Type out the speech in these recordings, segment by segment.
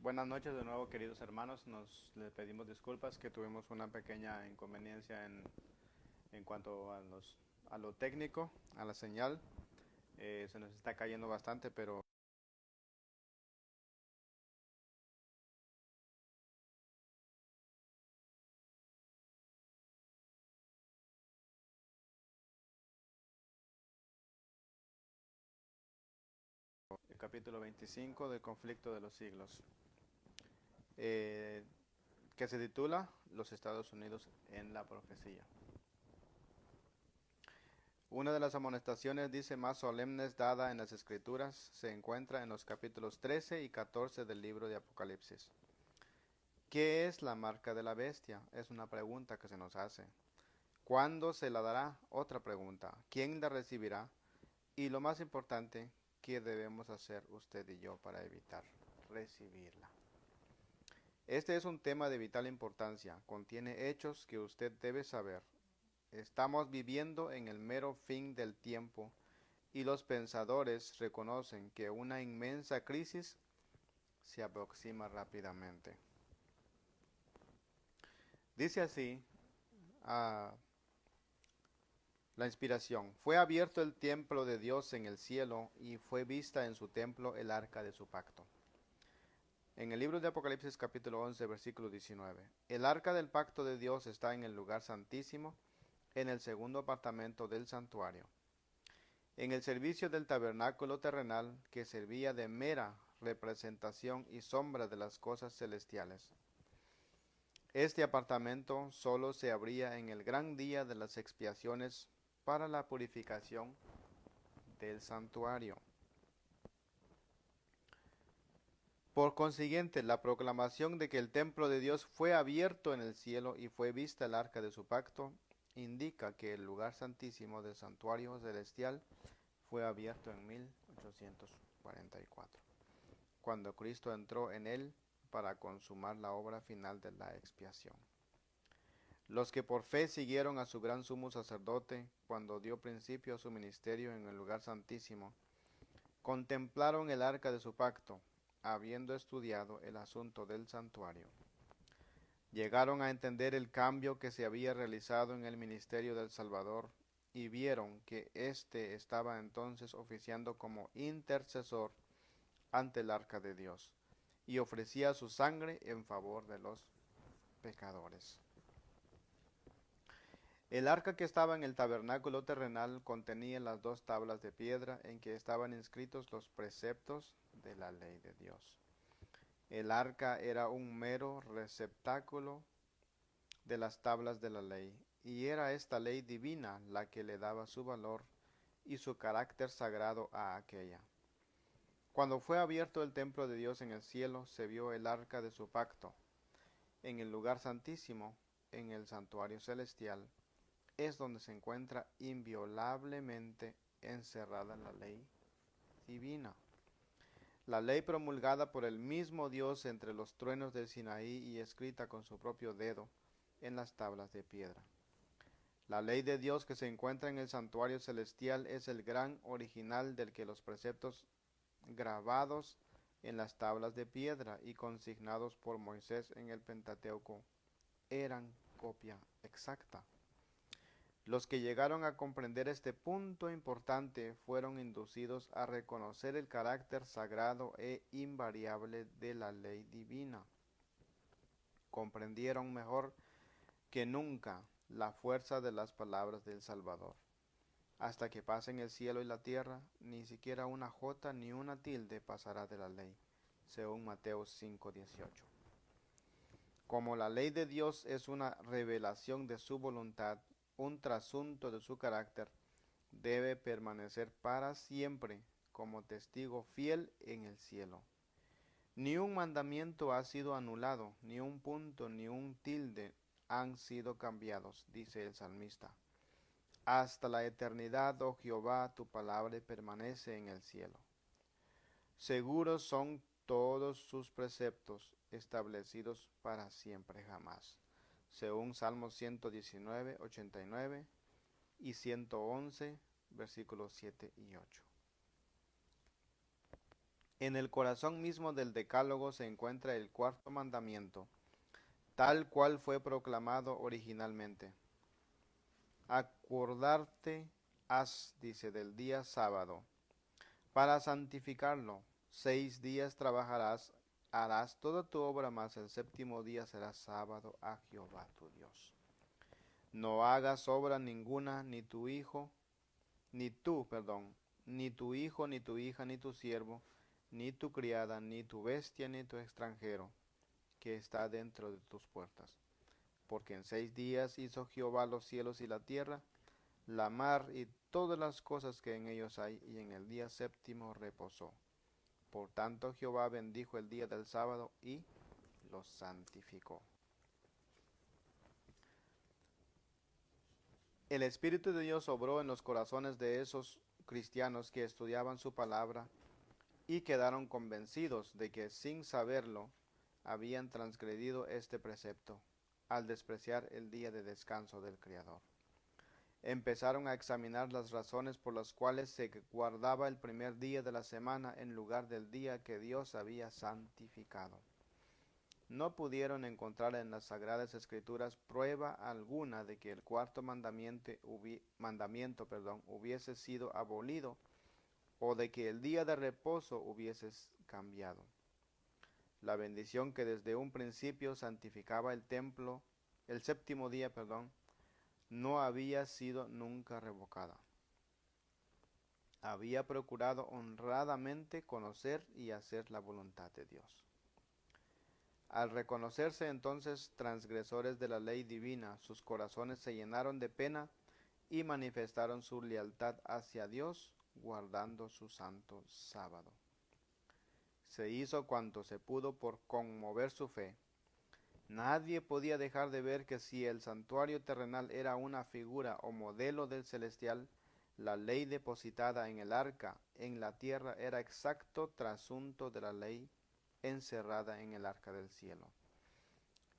Buenas noches de nuevo, queridos hermanos. Les pedimos disculpas que tuvimos una pequeña inconveniencia en cuanto a lo técnico, a la señal. Se nos está cayendo bastante, pero el capítulo 25 del conflicto de los siglos, eh, que se titula Los Estados Unidos en la profecía. Una de las amonestaciones, dice, más solemnes dada en las Escrituras se encuentra en los capítulos 13 y 14 del libro de Apocalipsis. ¿Qué es la marca de la bestia? Es una pregunta que se nos hace. ¿Cuándo se la dará? Otra pregunta. ¿Quién la recibirá? Y lo más importante, ¿qué debemos hacer usted y yo para evitar recibirla? Este es un tema de vital importancia. Contiene hechos que usted debe saber. Estamos viviendo en el mero fin del tiempo y los pensadores reconocen que una inmensa crisis se aproxima rápidamente. Dice así la inspiración. Fue abierto el templo de Dios en el cielo y fue vista en su templo el arca de su pacto. En el libro de Apocalipsis capítulo 11 versículo 19. El arca del pacto de Dios está en el lugar santísimo, en el segundo apartamento del santuario. En el servicio del tabernáculo terrenal, que servía de mera representación y sombra de las cosas celestiales. Este apartamento solo se abría en el gran día de las expiaciones para la purificación del santuario. Por consiguiente, la proclamación de que el templo de Dios fue abierto en el cielo y fue vista el arca de su pacto, indica que el lugar santísimo del santuario celestial fue abierto en 1844, cuando Cristo entró en él para consumar la obra final de la expiación. Los que por fe siguieron a su gran sumo sacerdote cuando dio principio a su ministerio en el lugar santísimo, contemplaron el arca de su pacto, habiendo estudiado el asunto del santuario. Llegaron a entender el cambio que se había realizado en el ministerio del Salvador y vieron que éste estaba entonces oficiando como intercesor ante el arca de Dios y ofrecía su sangre en favor de los pecadores. El arca que estaba en el tabernáculo terrenal contenía las dos tablas de piedra en que estaban inscritos los preceptos de la ley de Dios. El arca era un mero receptáculo de las tablas de la ley, y era esta ley divina la que le daba su valor y su carácter sagrado a aquella. Cuando fue abierto el templo de Dios en el cielo, se vio el arca de su pacto. En el lugar santísimo, en el santuario celestial, es donde se encuentra inviolablemente encerrada la ley divina. La ley promulgada por el mismo Dios entre los truenos del Sinaí y escrita con su propio dedo en las tablas de piedra. La ley de Dios que se encuentra en el santuario celestial es el gran original del que los preceptos grabados en las tablas de piedra y consignados por Moisés en el Pentateuco eran copia exacta. Los que llegaron a comprender este punto importante fueron inducidos a reconocer el carácter sagrado e invariable de la ley divina. Comprendieron mejor que nunca la fuerza de las palabras del Salvador. Hasta que pasen el cielo y la tierra, ni siquiera una jota ni una tilde pasará de la ley, según Mateo 5:18. Como la ley de Dios es una revelación de su voluntad, un trasunto de su carácter, debe permanecer para siempre como testigo fiel en el cielo. Ni un mandamiento ha sido anulado, ni un punto ni un tilde han sido cambiados, dice el salmista. Hasta la eternidad, oh Jehová, tu palabra permanece en el cielo. Seguros son todos sus preceptos, establecidos para siempre jamás. Según Salmos 119, 89 y 111, versículos 7 y 8. En el corazón mismo del Decálogo se encuentra el cuarto mandamiento, tal cual fue proclamado originalmente. Acordarte has, dice, del día sábado, para santificarlo. 6 días trabajarás, harás toda tu obra, mas el séptimo día será sábado a Jehová tu Dios. No hagas obra ninguna, ni tu hijo, ni tú, perdón, ni tu hijo, ni tu hija, ni tu siervo, ni tu criada, ni tu bestia, ni tu extranjero, que está dentro de tus puertas. Porque en 6 días hizo Jehová los cielos y la tierra, la mar y todas las cosas que en ellos hay, y en el día séptimo reposó. Por tanto Jehová bendijo el día del sábado y lo santificó. El Espíritu de Dios obró en los corazones de esos cristianos que estudiaban su palabra y quedaron convencidos de que sin saberlo habían transgredido este precepto al despreciar el día de descanso del Creador. Empezaron a examinar las razones por las cuales se guardaba el primer día de la semana en lugar del día que Dios había santificado. No pudieron encontrar en las Sagradas Escrituras prueba alguna de que el cuarto mandamiento hubiese sido abolido o de que el día de reposo hubiese cambiado. La bendición que desde un principio santificaba el templo, el séptimo día, no había sido nunca revocada. Había procurado honradamente conocer y hacer la voluntad de Dios. Al reconocerse entonces transgresores de la ley divina, sus corazones se llenaron de pena y manifestaron su lealtad hacia Dios, guardando su santo sábado. Se hizo cuanto se pudo por conmover su fe. Nadie podía dejar de ver que si el santuario terrenal era una figura o modelo del celestial, la ley depositada en el arca en la tierra era exacto trasunto de la ley encerrada en el arca del cielo,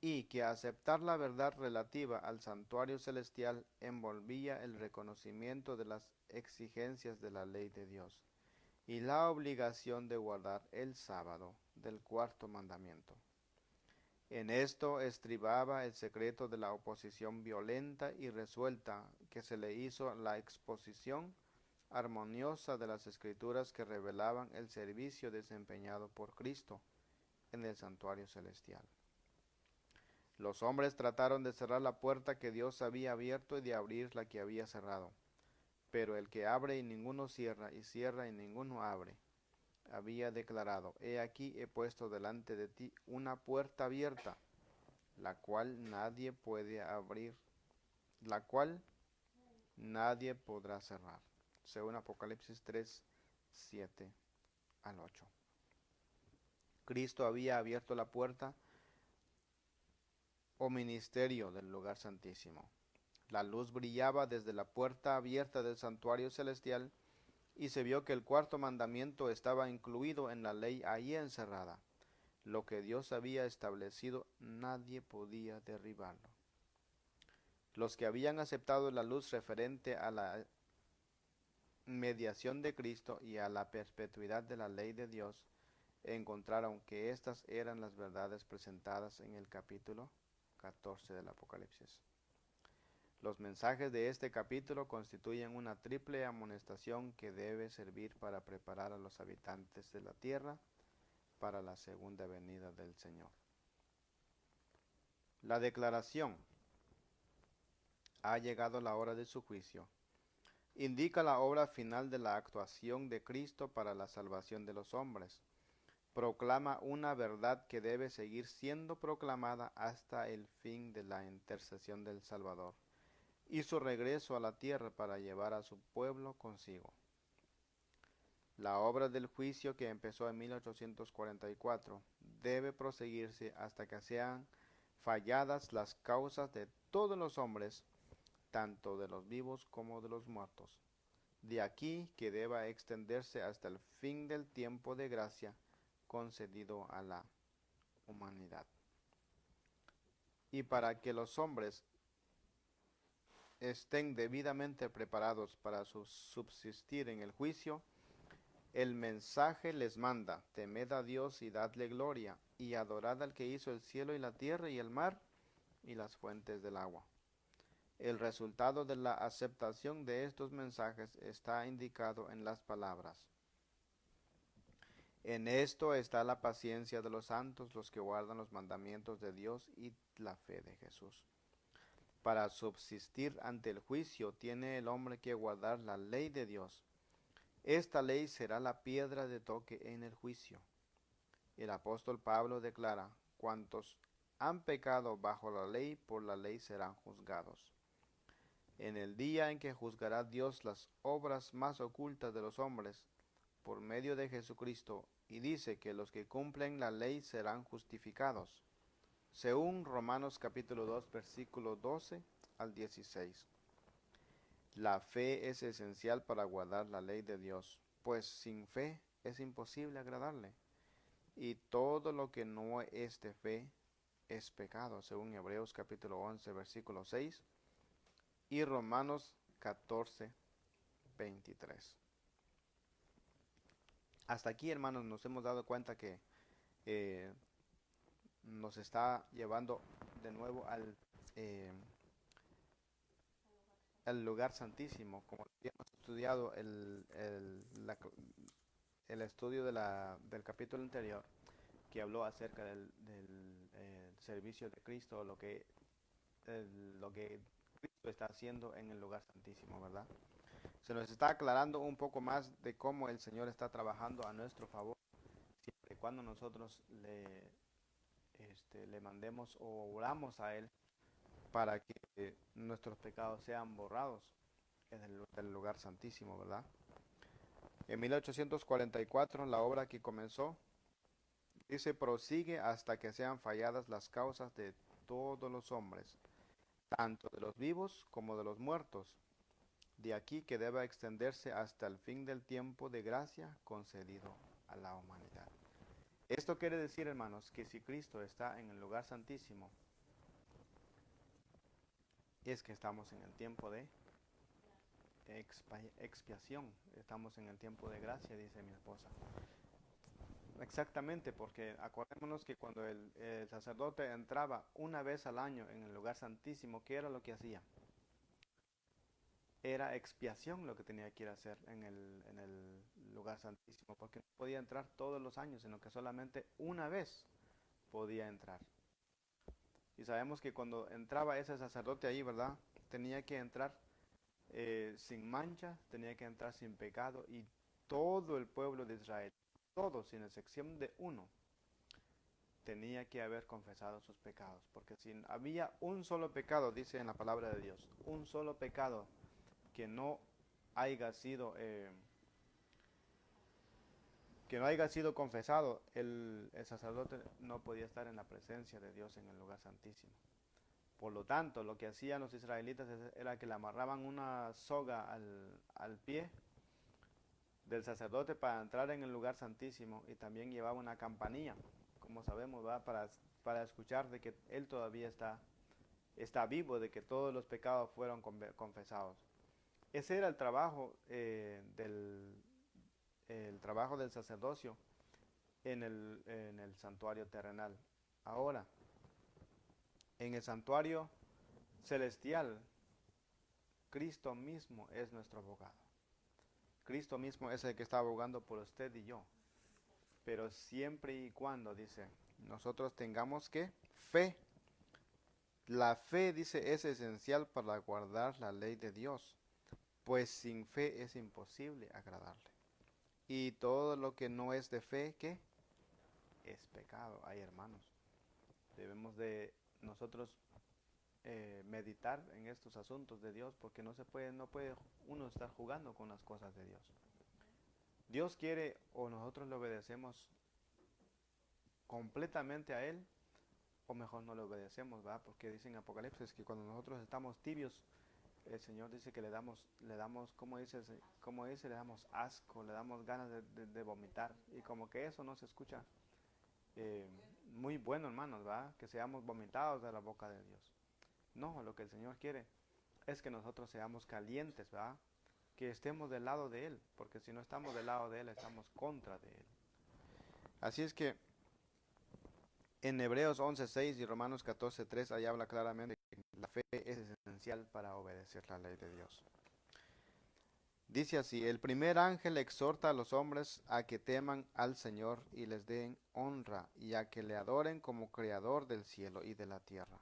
y que aceptar la verdad relativa al santuario celestial envolvía el reconocimiento de las exigencias de la ley de Dios y la obligación de guardar el sábado del cuarto mandamiento. En esto estribaba el secreto de la oposición violenta y resuelta que se le hizo la exposición armoniosa de las escrituras que revelaban el servicio desempeñado por Cristo en el santuario celestial. Los hombres trataron de cerrar la puerta que Dios había abierto y de abrir la que había cerrado. Pero el que abre y ninguno cierra, y cierra y ninguno abre, había declarado: He aquí he puesto delante de ti una puerta abierta, la cual nadie puede abrir, la cual nadie podrá cerrar. Según Apocalipsis 3, 7 al 8. Cristo había abierto la puerta o ministerio del lugar santísimo. La luz brillaba desde la puerta abierta del santuario celestial y se vio que el cuarto mandamiento estaba incluido en la ley ahí encerrada. Lo que Dios había establecido nadie podía derribarlo. Los que habían aceptado la luz referente a la mediación de Cristo y a la perpetuidad de la ley de Dios encontraron que estas eran las verdades presentadas en el capítulo 14 del Apocalipsis. Los mensajes de este capítulo constituyen una triple amonestación que debe servir para preparar a los habitantes de la tierra para la segunda venida del Señor. La declaración: ha llegado la hora de su juicio, indica la obra final de la actuación de Cristo para la salvación de los hombres. Proclama una verdad que debe seguir siendo proclamada hasta el fin de la intercesión del Salvador y su regreso a la tierra para llevar a su pueblo consigo. La obra del juicio, que empezó en 1844, debe proseguirse hasta que sean falladas las causas de todos los hombres, tanto de los vivos como de los muertos. De aquí que deba extenderse hasta el fin del tiempo de gracia concedido a la humanidad. Y para que los hombres estén debidamente preparados para subsistir en el juicio, El mensaje les manda, temed a Dios y dadle gloria, y adorad al que hizo el cielo y la tierra y el mar y las fuentes del agua. El resultado de la aceptación de estos mensajes está indicado en las palabras. En esto está la paciencia de los santos, los que guardan los mandamientos de Dios y la fe de Jesús. Para subsistir ante el juicio tiene el hombre que guardar la ley de Dios. Esta ley será la piedra de toque en el juicio. El apóstol Pablo declara, cuantos han pecado bajo la ley, por la ley serán juzgados. En el día en que juzgará Dios las obras más ocultas de los hombres, por medio de Jesucristo, y dice que los que cumplen la ley serán justificados, según Romanos capítulo 2, versículo 12 al 16. La fe es esencial para guardar la ley de Dios, pues sin fe es imposible agradarle. Y todo lo que no es de fe es pecado, según Hebreos capítulo 11, versículo 6 y Romanos 14, 23. Hasta aquí, hermanos, nos hemos dado cuenta que eh, nos está llevando de nuevo al lugar santísimo, como habíamos estudiado el estudio del capítulo anterior, que habló acerca del servicio de Cristo, lo que Cristo está haciendo en el lugar santísimo, ¿verdad? Se nos está aclarando un poco más de cómo el Señor está trabajando a nuestro favor, siempre y cuando nosotros le mandemos o oramos a Él para que nuestros pecados sean borrados en el lugar santísimo, ¿verdad? En 1844, la obra que comenzó, dice, prosigue hasta que sean falladas las causas de todos los hombres, tanto de los vivos como de los muertos, de aquí que deba extenderse hasta el fin del tiempo de gracia concedido a la humanidad. Esto quiere decir, hermanos, que si Cristo está en el lugar santísimo, es que estamos en el tiempo de expiación, estamos en el tiempo de gracia, dice mi esposa. Exactamente, porque acordémonos que cuando el sacerdote entraba una vez al año en el lugar santísimo, ¿qué era lo que hacía? Era expiación lo que tenía que ir a hacer en el lugar santísimo, porque no podía entrar todos los años, sino que solamente una vez podía entrar. Y sabemos que cuando entraba ese sacerdote ahí, ¿verdad? Tenía que entrar sin mancha, tenía que entrar sin pecado, y todo el pueblo de Israel, todos sin excepción de uno, tenía que haber confesado sus pecados, porque si había un solo pecado, dice en la palabra de Dios, un solo pecado que no haya sido confesado, el sacerdote no podía estar en la presencia de Dios en el lugar santísimo. Por lo tanto, lo que hacían los israelitas era que le amarraban una soga al pie del sacerdote para entrar en el lugar santísimo, y también llevaba una campanilla, como sabemos, ¿verdad? Para escuchar de que él todavía está vivo, de que todos los pecados fueron confesados. Ese era el trabajo del sacerdocio en el santuario terrenal. Ahora, en el santuario celestial, Cristo mismo es nuestro abogado. Cristo mismo es el que está abogando por usted y yo. Pero siempre y cuando, dice, nosotros tengamos que fe. La fe, dice, es esencial para guardar la ley de Dios, pues sin fe es imposible agradarle. Y todo lo que no es de fe, ¿qué? Es pecado. Ay, hermanos, debemos de nosotros meditar en estos asuntos de Dios, porque no puede uno estar jugando con las cosas de Dios. Dios quiere, o nosotros le obedecemos completamente a Él, o mejor no le obedecemos, ¿verdad? Porque dice en Apocalipsis que cuando nosotros estamos tibios, el Señor dice que le damos, ¿cómo dice? Le damos asco, le damos ganas de vomitar, y como que eso no se escucha eh, muy bueno, hermanos, ¿verdad? Que seamos vomitados de la boca de Dios. No, lo que el Señor quiere es que nosotros seamos calientes, ¿verdad? que estemos del lado de Él, porque si no estamos del lado de Él, estamos contra de Él. Así es que en Hebreos 11:6 y Romanos 14:3 ahí habla claramente que la fe es esencial para obedecer la ley de Dios. Dice así: el primer ángel exhorta a los hombres a que teman al Señor y les den honra y a que le adoren como creador del cielo y de la tierra.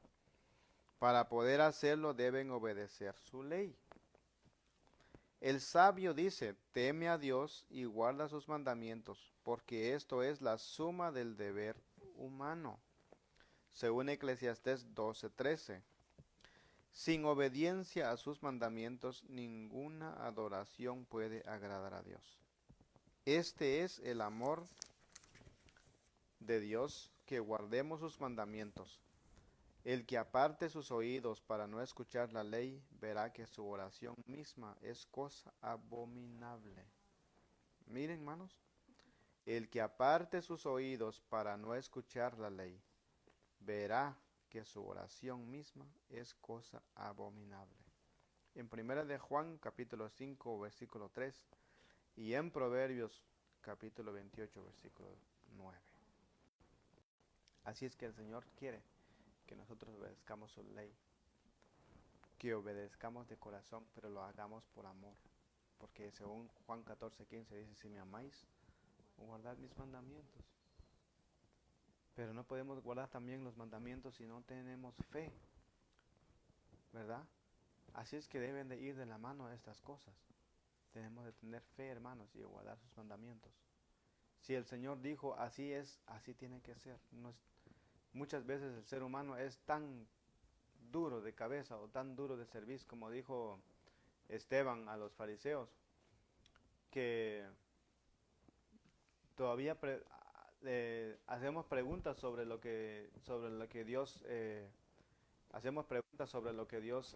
Para poder hacerlo deben obedecer su ley. El sabio dice: teme a Dios y guarda sus mandamientos, porque esto es la suma del deber humano. Según Eclesiastés 12:13. Sin obediencia a sus mandamientos, ninguna adoración puede agradar a Dios. Este es el amor de Dios, que guardemos sus mandamientos. El que aparte sus oídos para no escuchar la ley, verá que su oración misma es cosa abominable. Miren, hermanos, el que aparte sus oídos para no escuchar la ley, verá que su oración misma es cosa abominable. En primera de Juan capítulo 5 versículo 3 y en Proverbios capítulo 28 versículo 9. Así es que el Señor quiere que nosotros obedezcamos su ley, que obedezcamos de corazón, pero lo hagamos por amor, porque según Juan 14:15 dice: si me amáis, guardad mis mandamientos. Pero no podemos guardar también los mandamientos si no tenemos fe, ¿verdad? Así es que deben de ir de la mano estas cosas. Tenemos de tener fe, hermanos, y de guardar sus mandamientos. Si el Señor dijo así es, así tiene que ser. Muchas veces el ser humano es tan duro de cabeza o tan duro de cerviz, como dijo Esteban a los fariseos, que todavía hacemos preguntas sobre lo que Dios hacemos preguntas sobre lo que Dios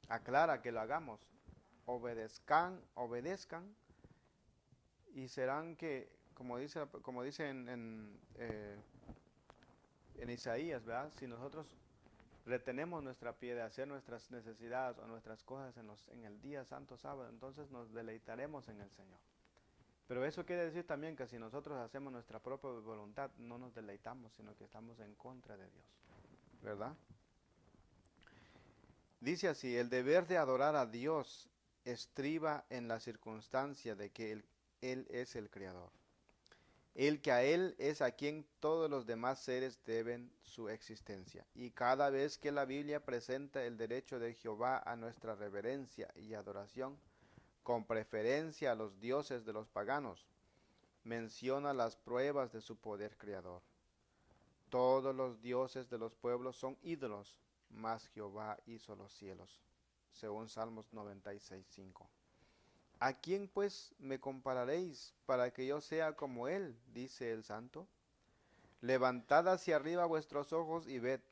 aclara que lo hagamos. Obedezcan y serán que, como dice en Isaías, ¿verdad? Si nosotros retenemos nuestra pie de hacer nuestras necesidades o nuestras cosas en el día santo sábado, entonces nos deleitaremos en el Señor. Pero eso quiere decir también que si nosotros hacemos nuestra propia voluntad, no nos deleitamos, sino que estamos en contra de Dios, ¿verdad? Dice así: el deber de adorar a Dios estriba en la circunstancia de que Él es el Creador, el que a Él es a quien todos los demás seres deben su existencia. Y cada vez que la Biblia presenta el derecho de Jehová a nuestra reverencia y adoración, con preferencia a los dioses de los paganos, menciona las pruebas de su poder creador. Todos los dioses de los pueblos son ídolos, mas Jehová hizo los cielos, según Salmos 96:5. ¿A quién pues me compararéis para que yo sea como él? Dice el santo. Levantad hacia arriba vuestros ojos y ved,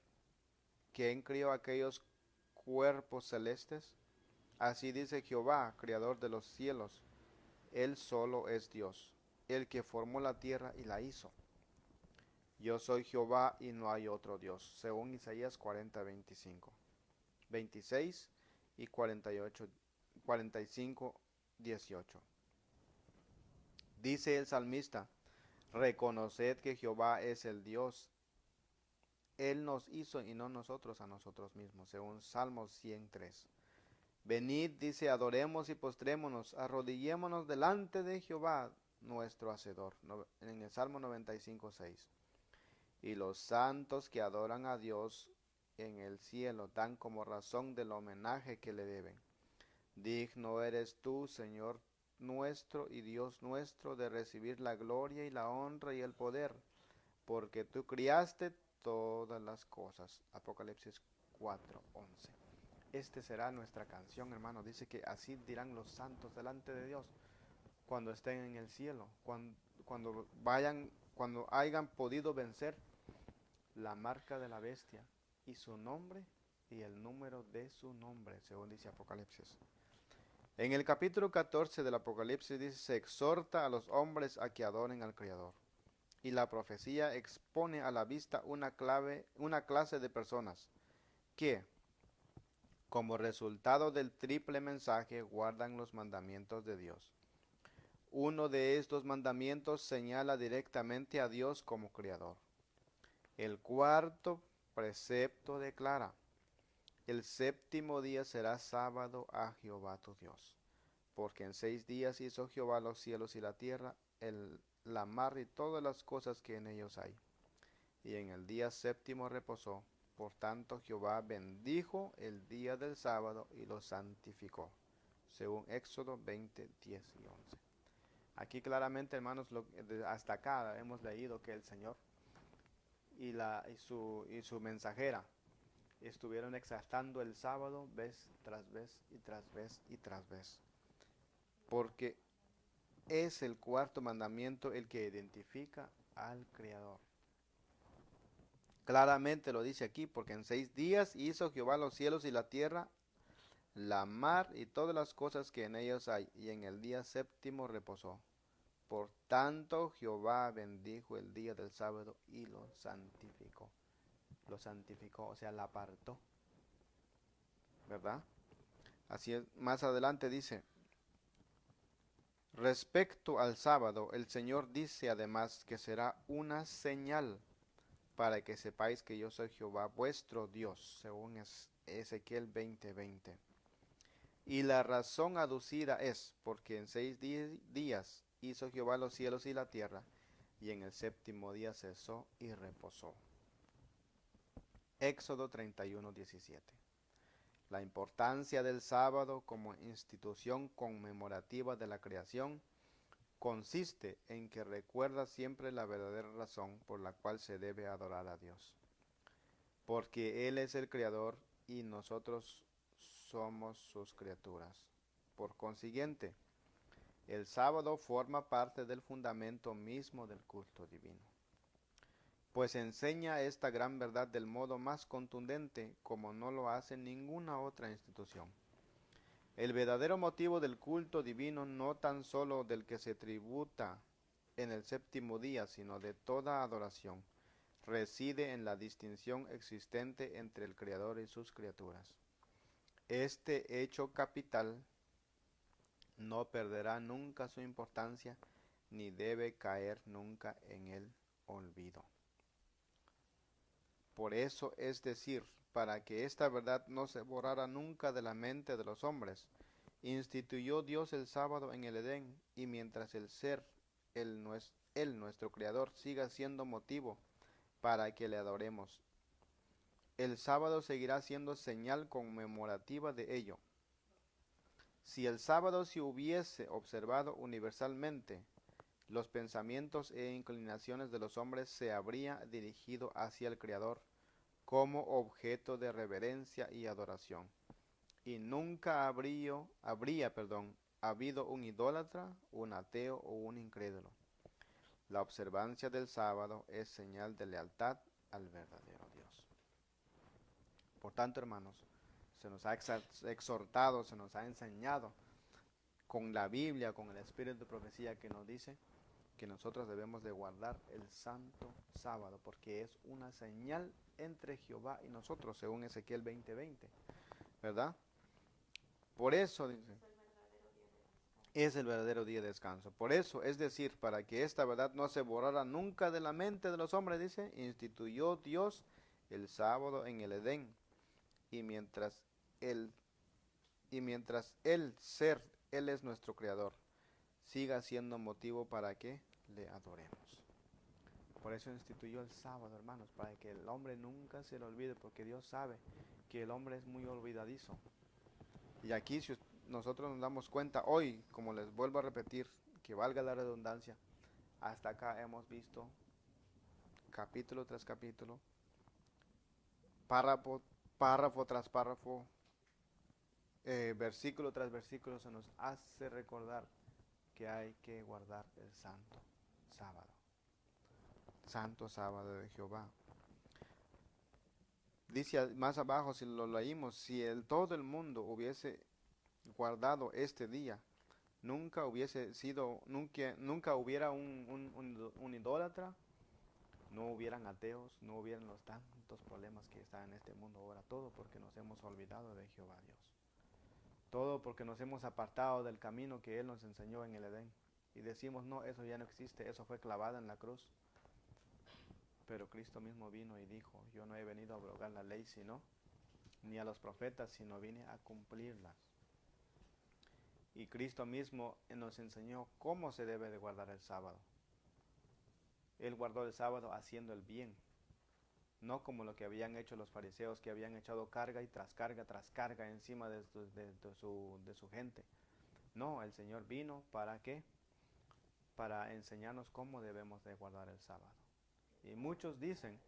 ¿quién crió aquellos cuerpos celestes? Así dice Jehová, creador de los cielos: Él solo es Dios, el que formó la tierra y la hizo. Yo soy Jehová y no hay otro Dios, según Isaías 40:25, 26 y 48, 45:18. Dice el salmista: reconoced que Jehová es el Dios. Él nos hizo y no nosotros a nosotros mismos, según Salmos 103. Venid, dice, adoremos y postrémonos, arrodillémonos delante de Jehová, nuestro Hacedor, en el Salmo 95:6. Y los santos que adoran a Dios en el cielo dan como razón del homenaje que le deben. Digno eres tú, Señor nuestro y Dios nuestro, de recibir la gloria y la honra y el poder, porque tú criaste todas las cosas. Apocalipsis 4:11. Este será nuestra canción, hermano. Dice que así dirán los santos delante de Dios cuando estén en el cielo, cuando hayan podido vencer la marca de la bestia y su nombre y el número de su nombre, según dice Apocalipsis. En el capítulo 14 del Apocalipsis dice: se exhorta a los hombres a que adoren al Creador. Y la profecía expone a la vista una clase de personas que, Como resultado del triple mensaje, guardan los mandamientos de Dios. Uno de estos mandamientos señala directamente a Dios como Creador. El cuarto precepto declara: el séptimo día será sábado a Jehová tu Dios. Porque en 6 días hizo Jehová los cielos y la tierra, la mar y todas las cosas que en ellos hay. Y en el día séptimo reposó. Por tanto Jehová bendijo el día del sábado y lo santificó, según Éxodo 20, 10 y 11. Aquí claramente, hermanos, hasta acá hemos leído que el Señor y su mensajera estuvieron exaltando el sábado vez tras vez y tras vez y tras vez. Porque es el cuarto mandamiento el que identifica al Creador. Claramente lo dice aquí, porque en 6 días hizo Jehová los cielos y la tierra, la mar y todas las cosas que en ellos hay, y en el día séptimo reposó. Por tanto Jehová bendijo el día del sábado y lo santificó. Lo santificó, o sea, la apartó, ¿verdad? Así es, más adelante dice: respecto al sábado, el Señor dice además que será una señal para que sepáis que yo soy Jehová vuestro Dios, según Ezequiel 20:20. Y la razón aducida es porque en 6 días hizo Jehová los cielos y la tierra, y en el séptimo día cesó y reposó. Éxodo 31:17. La importancia del sábado como institución conmemorativa de la creación consiste en que recuerda siempre la verdadera razón por la cual se debe adorar a Dios. Porque Él es el Creador y nosotros somos sus criaturas. Por consiguiente, el sábado forma parte del fundamento mismo del culto divino, pues enseña esta gran verdad del modo más contundente, como no lo hace ninguna otra institución. El verdadero motivo del culto divino, no tan solo del que se tributa en el séptimo día, sino de toda adoración, reside en la distinción existente entre el Creador y sus criaturas. Este hecho capital no perderá nunca su importancia, ni debe caer nunca en el olvido. Por eso, es decir, para que esta verdad no se borrara nunca de la mente de los hombres, instituyó Dios el sábado en el Edén, y mientras el ser, Él nuestro Creador, siga siendo motivo para que le adoremos, el sábado seguirá siendo señal conmemorativa de ello. Si el sábado se hubiese observado universalmente, los pensamientos e inclinaciones de los hombres se habría dirigido hacia el Creador como objeto de reverencia y adoración, y nunca habría habido un idólatra, un ateo o un incrédulo. La observancia del sábado es señal de lealtad al verdadero Dios. Por tanto, hermanos, se nos ha exhortado, se nos ha enseñado con la Biblia, con el espíritu de profecía que nos dice que nosotros debemos de guardar el santo sábado, porque es una señal entre Jehová y nosotros, según Ezequiel 20:20, ¿verdad? Por eso dice, es el verdadero día de descanso. Por eso, es decir, para que esta verdad no se borrara nunca de la mente de los hombres, dice, instituyó Dios el sábado en el Edén, y mientras Él Él es nuestro Creador, siga siendo motivo para que le adoremos. Por eso instituyó el sábado, hermanos, para que el hombre nunca se lo olvide, porque Dios sabe que el hombre es muy olvidadizo. Y aquí, si nosotros nos damos cuenta hoy, como les vuelvo a repetir, que valga la redundancia, hasta acá hemos visto capítulo tras capítulo, párrafo tras párrafo, versículo tras versículo, se nos hace recordar que hay que guardar el santo sábado. Santo sábado de Jehová. Dice más abajo, si lo leímos, si todo el mundo hubiese guardado este día, nunca hubiera un idólatra, no hubieran ateos, no hubieran los tantos problemas que están en este mundo ahora. Todo porque nos hemos olvidado de Jehová Dios. Todo porque nos hemos apartado del camino que Él nos enseñó en el Edén. Y decimos, no, eso ya no existe, eso fue clavado en la cruz. Pero Cristo mismo vino y dijo, yo no he venido a abrogar la ley, ni a los profetas, sino vine a cumplirlas. Y Cristo mismo nos enseñó cómo se debe de guardar el sábado. Él guardó el sábado haciendo el bien, no como lo que habían hecho los fariseos, que habían echado carga tras carga encima de su gente. No, el Señor vino, ¿para qué? Para enseñarnos cómo debemos de guardar el sábado. Y muchos dicen,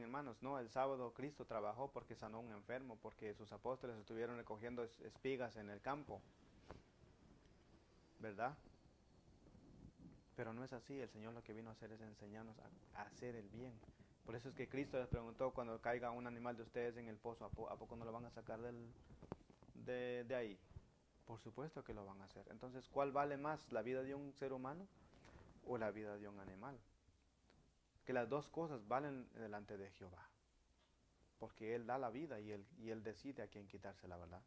hermanos, no, el sábado Cristo trabajó porque sanó a un enfermo, porque sus apóstoles estuvieron recogiendo espigas en el campo, ¿verdad? Pero no es así. El Señor lo que vino a hacer es enseñarnos a hacer el bien. Por eso es que Cristo les preguntó, cuando caiga un animal de ustedes en el pozo, ¿a poco no lo van a sacar de ahí? Por supuesto que lo van a hacer. Entonces, ¿cuál vale más, la vida de un ser humano o la vida de un animal? Que las dos cosas valen delante de Jehová, porque Él da la vida y Él decide a quién quitársela, ¿verdad?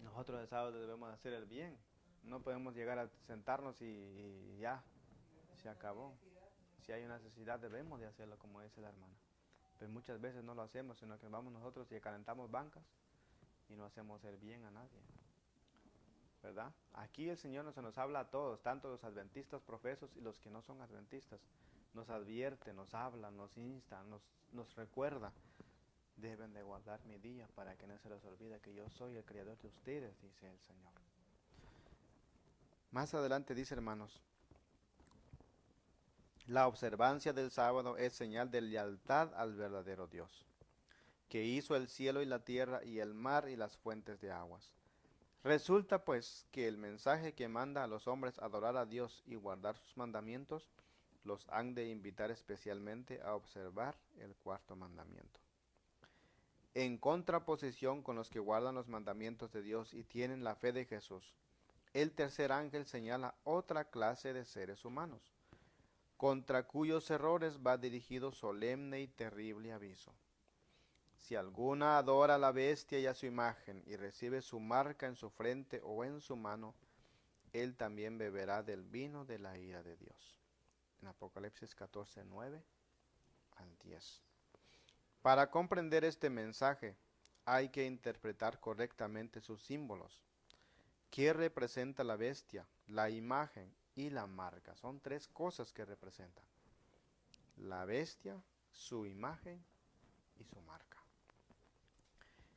Nosotros el sábado debemos hacer el bien. No podemos llegar a sentarnos y ya, se acabó. Si hay una necesidad debemos de hacerlo, como dice la hermana. Pero muchas veces no lo hacemos, sino que vamos nosotros y calentamos bancas y no hacemos el bien a nadie, ¿verdad? Aquí el Señor se nos habla a todos, tanto los adventistas profesos y los que no son adventistas. Nos advierte, nos habla, nos insta, nos recuerda. Deben de guardar mi día para que no se les olvide que yo soy el Creador de ustedes, dice el Señor. Más adelante dice, hermanos, la observancia del sábado es señal de lealtad al verdadero Dios, que hizo el cielo y la tierra y el mar y las fuentes de aguas. Resulta pues que el mensaje que manda a los hombres adorar a Dios y guardar sus mandamientos, los han de invitar especialmente a observar el cuarto mandamiento. En contraposición con los que guardan los mandamientos de Dios y tienen la fe de Jesús, el tercer ángel señala otra clase de seres humanos, contra cuyos errores va dirigido solemne y terrible aviso. Si alguna adora a la bestia y a su imagen y recibe su marca en su frente o en su mano, él también beberá del vino de la ira de Dios. En Apocalipsis 14, 9 al 10. Para comprender este mensaje, hay que interpretar correctamente sus símbolos. ¿Qué representa la bestia, la imagen y la marca? Son tres cosas que representan: la bestia, su imagen y su marca.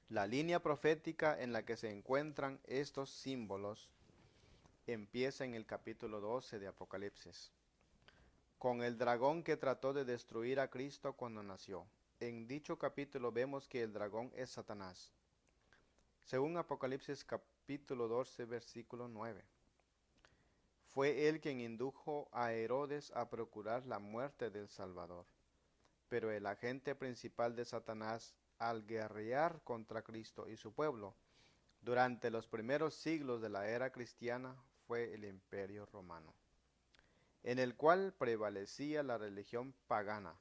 La línea profética en la que se encuentran estos símbolos empieza en el capítulo 12 de Apocalipsis, con el dragón que trató de destruir a Cristo cuando nació. En dicho capítulo vemos que el dragón es Satanás. Según Apocalipsis capítulo 12, versículo 9. Fue él quien indujo a Herodes a procurar la muerte del Salvador. Pero el agente principal de Satanás, al guerrear contra Cristo y su pueblo, durante los primeros siglos de la era cristiana, fue el Imperio Romano, en el cual prevalecía la religión pagana.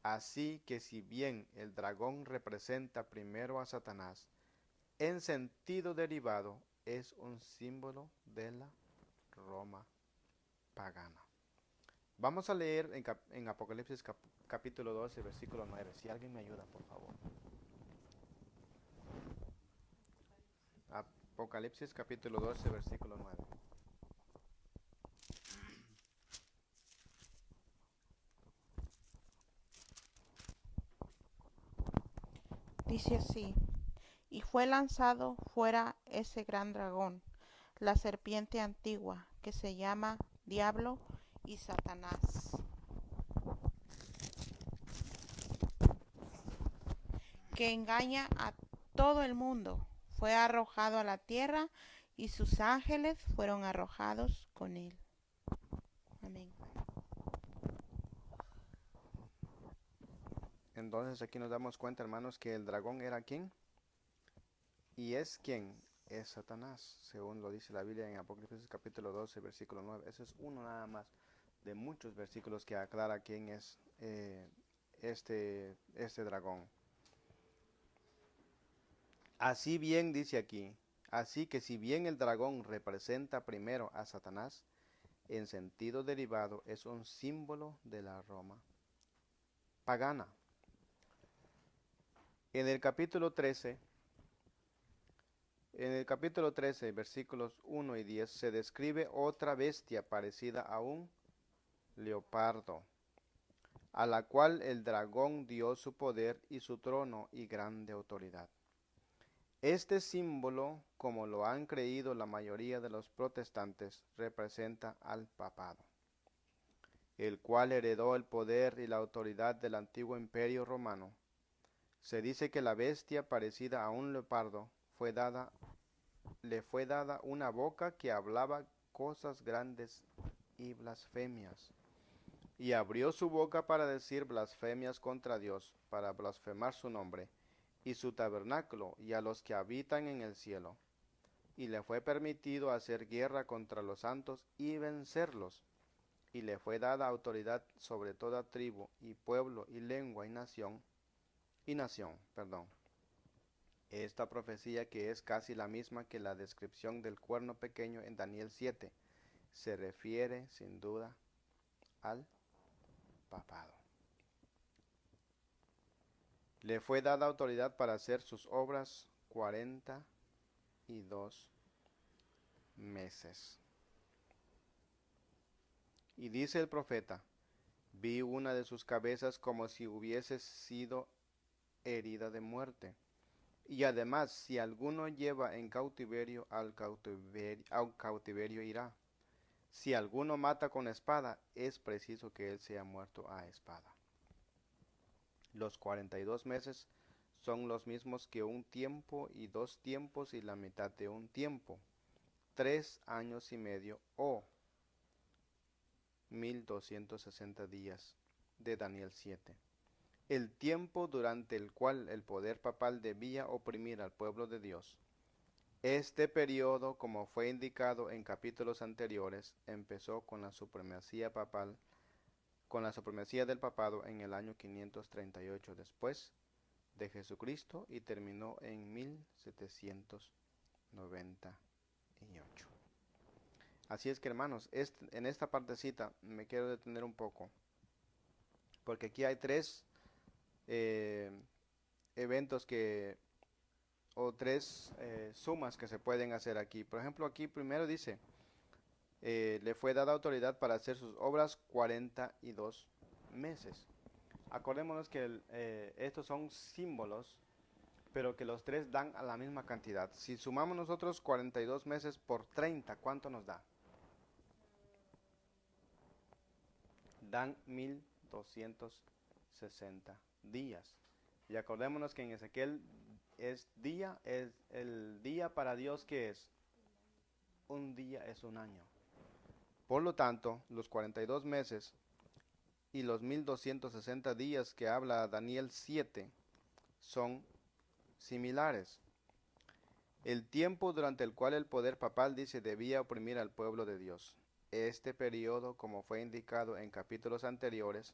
Así que si bien el dragón representa primero a Satanás, en sentido derivado es un símbolo de la Roma pagana. Vamos a leer en Apocalipsis capítulo 12, versículo 9. Si alguien me ayuda, por favor. Apocalipsis capítulo 12, versículo 9. Dice así: y fue lanzado fuera ese gran dragón, la serpiente antigua, que se llama Diablo y Satanás, que engaña a todo el mundo. Fue arrojado a la tierra y sus ángeles fueron arrojados con él. Amén. Entonces aquí nos damos cuenta, hermanos, que el dragón era ¿quién? ¿Y es quién? es Satanás, según lo dice la Biblia en Apocalipsis capítulo 12, versículo 9. Ese es uno nada más de muchos versículos que aclara quién es este dragón. Así bien dice aquí, así que si bien el dragón representa primero a Satanás, en sentido derivado es un símbolo de la Roma pagana. En el capítulo 13, versículos 1 y 10, se describe otra bestia parecida a un leopardo, a la cual el dragón dio su poder y su trono y grande autoridad. Este símbolo, como lo han creído la mayoría de los protestantes, representa al papado, el cual heredó el poder y la autoridad del antiguo imperio romano. Se dice que la bestia parecida a un leopardo le fue dada una boca que hablaba cosas grandes y blasfemias, y abrió su boca para decir blasfemias contra Dios, para blasfemar su nombre y su tabernáculo y a los que habitan en el cielo. Y le fue permitido hacer guerra contra los santos y vencerlos, y le fue dada autoridad sobre toda tribu y pueblo y lengua y nación. Esta profecía, que es casi la misma que la descripción del cuerno pequeño en Daniel 7, se refiere sin duda al papado. Le fue dada autoridad para hacer sus obras 42 meses. Y dice el profeta, vi una de sus cabezas como si hubiese sido herida de muerte. Y además, si alguno lleva en cautiverio, al cautiverio irá. Si alguno mata con espada, es preciso que él sea muerto a espada. Los 42 meses son los mismos que un tiempo y 2 tiempos y la mitad de un tiempo, 3 años y medio o 1260 días de Daniel 7. El tiempo durante el cual el poder papal debía oprimir al pueblo de Dios. Este periodo, como fue indicado en capítulos anteriores, empezó con la supremacía del papado en el año 538 después de Jesucristo y terminó en 1798. Así es que, hermanos, en esta partecita me quiero detener un poco, porque aquí hay tres eventos o tres sumas que se pueden hacer aquí. Por ejemplo, aquí primero dice, le fue dada autoridad para hacer sus obras 42 meses. Acordémonos que estos son símbolos, pero que los tres dan a la misma cantidad. Si sumamos nosotros 42 meses por 30, ¿cuánto nos da? Dan 1260 días. Y acordémonos que en Ezequiel es el día para Dios, que es un día es un año. Por lo tanto, los 42 meses y los 1260 días que habla Daniel 7 son similares. El tiempo durante el cual el poder papal, dice, debía oprimir al pueblo de Dios. Este periodo, como fue indicado en capítulos anteriores,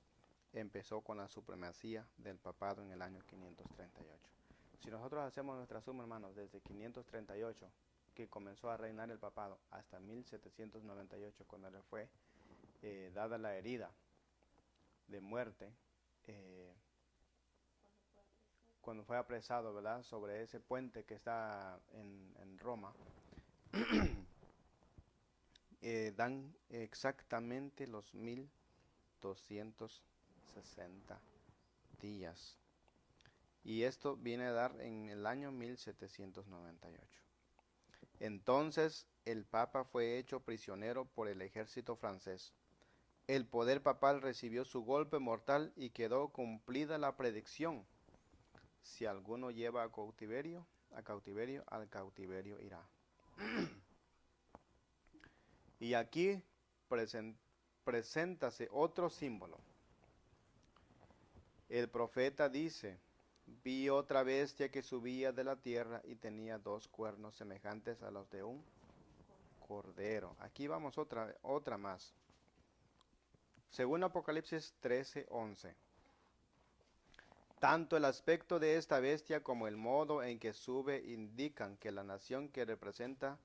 empezó con la supremacía del papado en el año 538. Si nosotros hacemos nuestra suma, hermanos, desde 538, que comenzó a reinar el papado, hasta 1798, cuando le fue dada la herida de muerte, cuando fue apresado, ¿verdad?, sobre ese puente que está en Roma, dan exactamente los 1260 días. Y esto viene a dar en el año 1798. Entonces el Papa fue hecho prisionero por el ejército francés. El poder papal recibió su golpe mortal y quedó cumplida la predicción. Si alguno lleva a cautiverio, al cautiverio irá. Y aquí preséntase otro símbolo. El profeta dice, Vi otra bestia que subía de la tierra y tenía dos cuernos semejantes a los de un cordero. Aquí vamos otra más. Según Apocalipsis 13:11. Tanto el aspecto de esta bestia como el modo en que sube indican que la nación que representa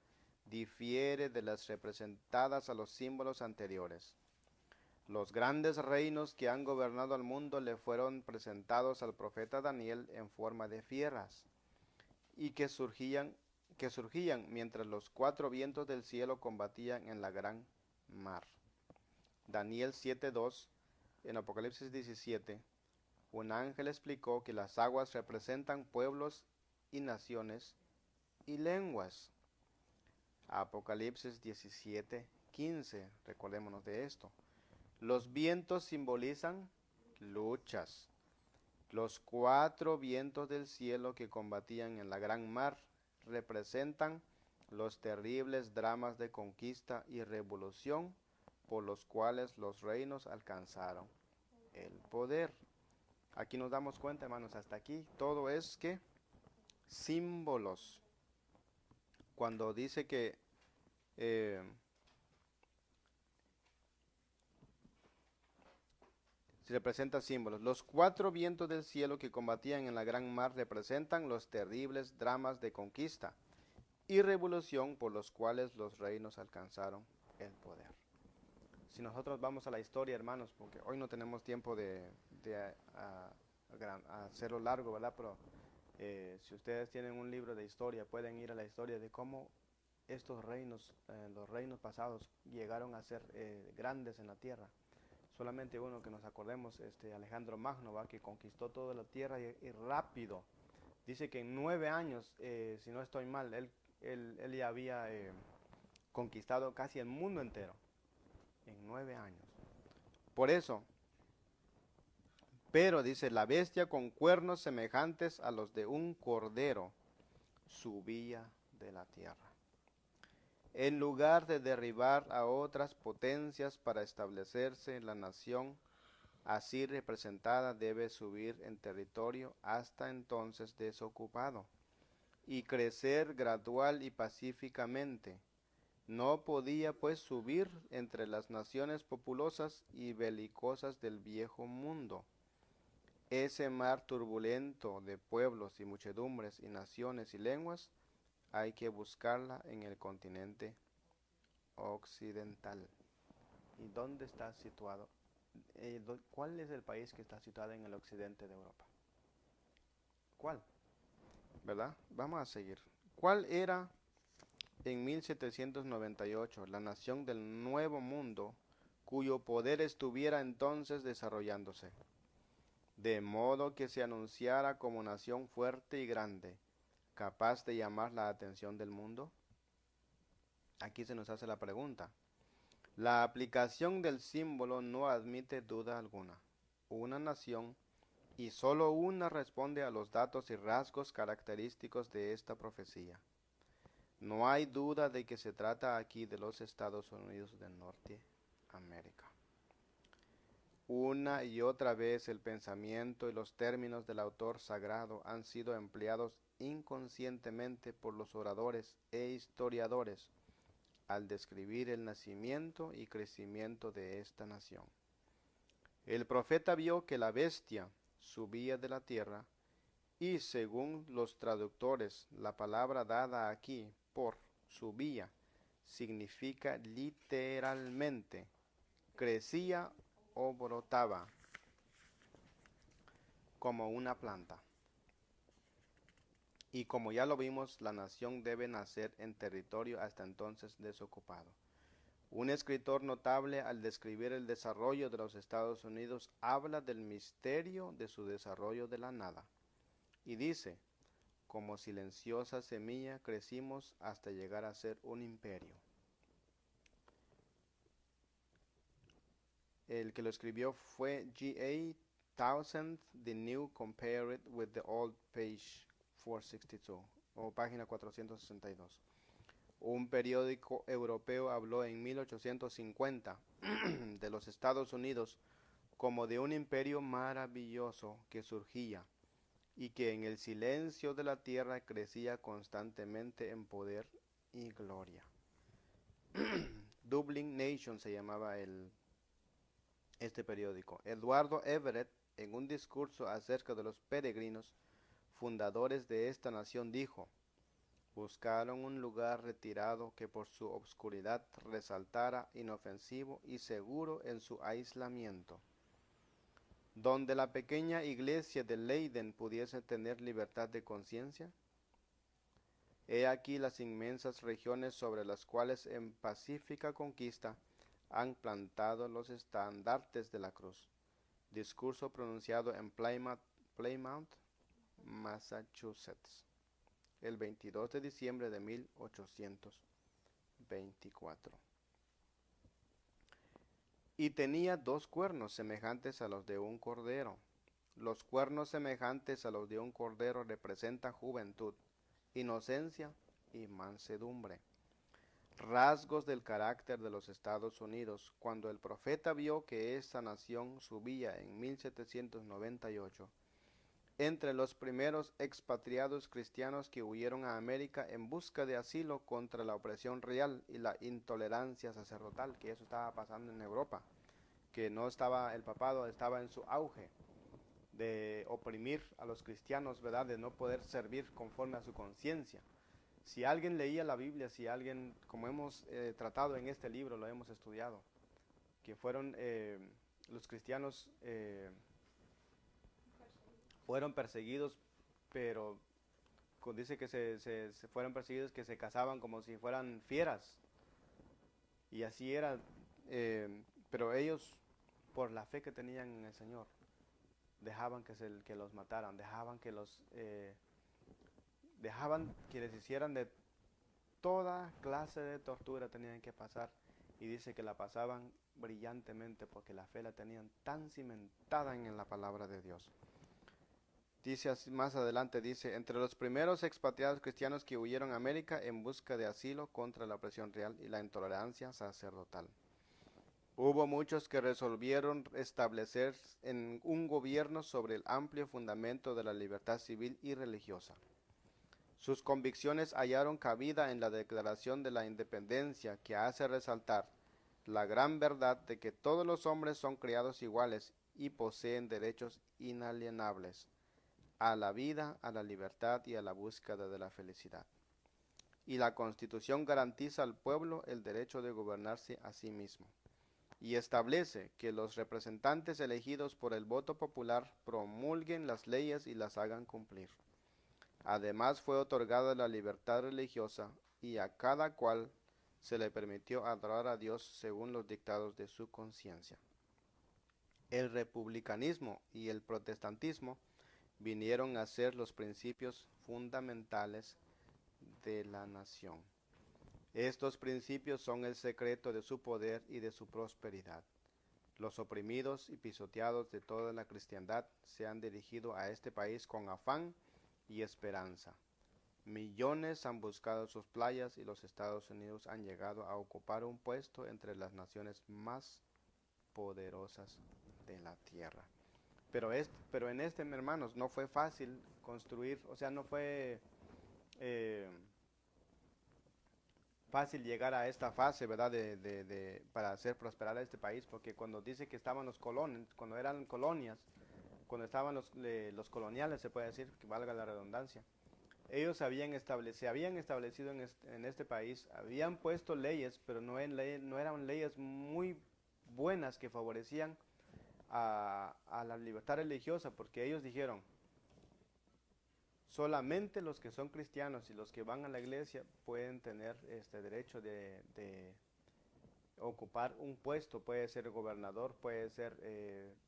difiere de las representadas a los símbolos anteriores. Los grandes reinos que han gobernado al mundo le fueron presentados al profeta Daniel en forma de fieras, y que surgían mientras los cuatro vientos del cielo combatían en la gran mar. Daniel 7:2, en Apocalipsis 17, un ángel explicó que las aguas representan pueblos y naciones y lenguas. Apocalipsis 17:15, recordémonos de esto. Los vientos simbolizan luchas. Los cuatro vientos del cielo que combatían en la gran mar representan los terribles dramas de conquista y revolución por los cuales los reinos alcanzaron el poder. Aquí nos damos cuenta, hermanos, hasta aquí todo es que símbolos. Cuando dice que se representa símbolos. Los cuatro vientos del cielo que combatían en la gran mar representan los terribles dramas de conquista y revolución por los cuales los reinos alcanzaron el poder. Si nosotros vamos a la historia, hermanos, porque hoy no tenemos tiempo de hacerlo largo, ¿verdad? Pero si ustedes tienen un libro de historia, pueden ir a la historia de cómo estos reinos, los reinos pasados, llegaron a ser grandes en la tierra. Solamente uno que nos acordemos, Alejandro Magno, ¿va? Que conquistó toda la tierra y rápido. Dice que en 9 años, si no estoy mal, él ya había conquistado casi el mundo entero. En 9 años. Por eso, pero dice, la bestia con cuernos semejantes a los de un cordero subía de la tierra. En lugar de derribar a otras potencias para establecerse, la nación así representada debe subir en territorio hasta entonces desocupado y crecer gradual y pacíficamente. No podía pues subir entre las naciones populosas y belicosas del viejo mundo. Ese mar turbulento de pueblos y muchedumbres y naciones y lenguas, hay que buscarla en el continente occidental. ¿Y dónde está situado? ¿Cuál es el país que está situado en el occidente de Europa? ¿Cuál? ¿Verdad? Vamos a seguir. ¿Cuál era en 1798 la nación del Nuevo Mundo cuyo poder estuviera entonces desarrollándose? De modo que se anunciara como nación fuerte y grande, capaz de llamar la atención del mundo. Aquí se nos hace la pregunta. La aplicación del símbolo no admite duda alguna. Una nación, y sólo una, responde a los datos y rasgos característicos de esta profecía. No hay duda de que se trata aquí de los Estados Unidos de Norteamérica. Una y otra vez el pensamiento y los términos del autor sagrado han sido empleados inconscientemente por los oradores e historiadores al describir el nacimiento y crecimiento de esta nación. El profeta vio que la bestia subía de la tierra y, según los traductores, la palabra dada aquí por subía significa literalmente crecía o brotaba como una planta. Y como ya lo vimos, la nación debe nacer en territorio hasta entonces desocupado. Un escritor notable, al describir el desarrollo de los Estados Unidos, habla del misterio de su desarrollo de la nada. Y dice, como silenciosa semilla crecimos hasta llegar a ser un imperio. El que lo escribió fue G.A. Townsend, The New Compared with the Old, page 462, o página 462. Un periódico europeo habló en 1850 de los Estados Unidos como de un imperio maravilloso que surgía, y que en el silencio de la tierra crecía constantemente en poder y gloria. Dublin Nation se llamaba este periódico. Eduardo Everett, en un discurso acerca de los peregrinos fundadores de esta nación, dijo: buscaron un lugar retirado que por su obscuridad resaltara inofensivo y seguro en su aislamiento, donde la pequeña iglesia de Leiden pudiese tener libertad de conciencia. He aquí las inmensas regiones sobre las cuales en pacífica conquista han plantado los estandartes de la cruz. Discurso pronunciado en Plymouth, Massachusetts, el 22 de diciembre de 1824. Y tenía 2 cuernos semejantes a los de un cordero. Los cuernos semejantes a los de un cordero representan juventud, inocencia y mansedumbre, rasgos del carácter de los Estados Unidos. Cuando el profeta vio que esta nación subía en 1798 entre los primeros expatriados cristianos que huyeron a América en busca de asilo contra la opresión real y la intolerancia sacerdotal, que eso estaba pasando en Europa, que no estaba, el papado estaba en su auge de oprimir a los cristianos, ¿verdad? De no poder servir conforme a su conciencia. Si alguien leía la Biblia, si alguien, como hemos tratado en este libro, lo hemos estudiado, que fueron los cristianos fueron perseguidos, pero dice que se fueron perseguidos, que se casaban como si fueran fieras, y así era, pero ellos, por la fe que tenían en el Señor, dejaban que los mataran, dejaban que les hicieran de toda clase de tortura, tenían que pasar, y dice que la pasaban brillantemente porque la fe la tenían tan cimentada en la palabra de Dios. Dice así, más adelante dice: entre los primeros expatriados cristianos que huyeron a América en busca de asilo contra la opresión real y la intolerancia sacerdotal, hubo muchos que resolvieron establecer en un gobierno sobre el amplio fundamento de la libertad civil y religiosa. Sus convicciones hallaron cabida en la Declaración de la Independencia, que hace resaltar la gran verdad de que todos los hombres son creados iguales y poseen derechos inalienables a la vida, a la libertad y a la búsqueda de la felicidad. Y la Constitución garantiza al pueblo el derecho de gobernarse a sí mismo, y establece que los representantes elegidos por el voto popular promulguen las leyes y las hagan cumplir. Además fue otorgada la libertad religiosa y a cada cual se le permitió adorar a Dios según los dictados de su conciencia. El republicanismo y el protestantismo vinieron a ser los principios fundamentales de la nación. Estos principios son el secreto de su poder y de su prosperidad. Los oprimidos y pisoteados de toda la cristiandad se han dirigido a este país con afán y esperanza. Millones han buscado sus playas y los Estados Unidos han llegado a ocupar un puesto entre las naciones más poderosas de la tierra. Pero en este, hermanos, no fue fácil construir, o sea, no fue fácil llegar a esta fase, ¿verdad? Para hacer prosperar a este país, porque cuando dice que estaban los colones, cuando eran colonias, cuando estaban los coloniales, se puede decir, que valga la redundancia, ellos se habían establecido en este país, habían puesto leyes, pero no eran leyes muy buenas que favorecían a la libertad religiosa, porque ellos dijeron: solamente los que son cristianos y los que van a la iglesia pueden tener este derecho de ocupar un puesto, puede ser gobernador, puede ser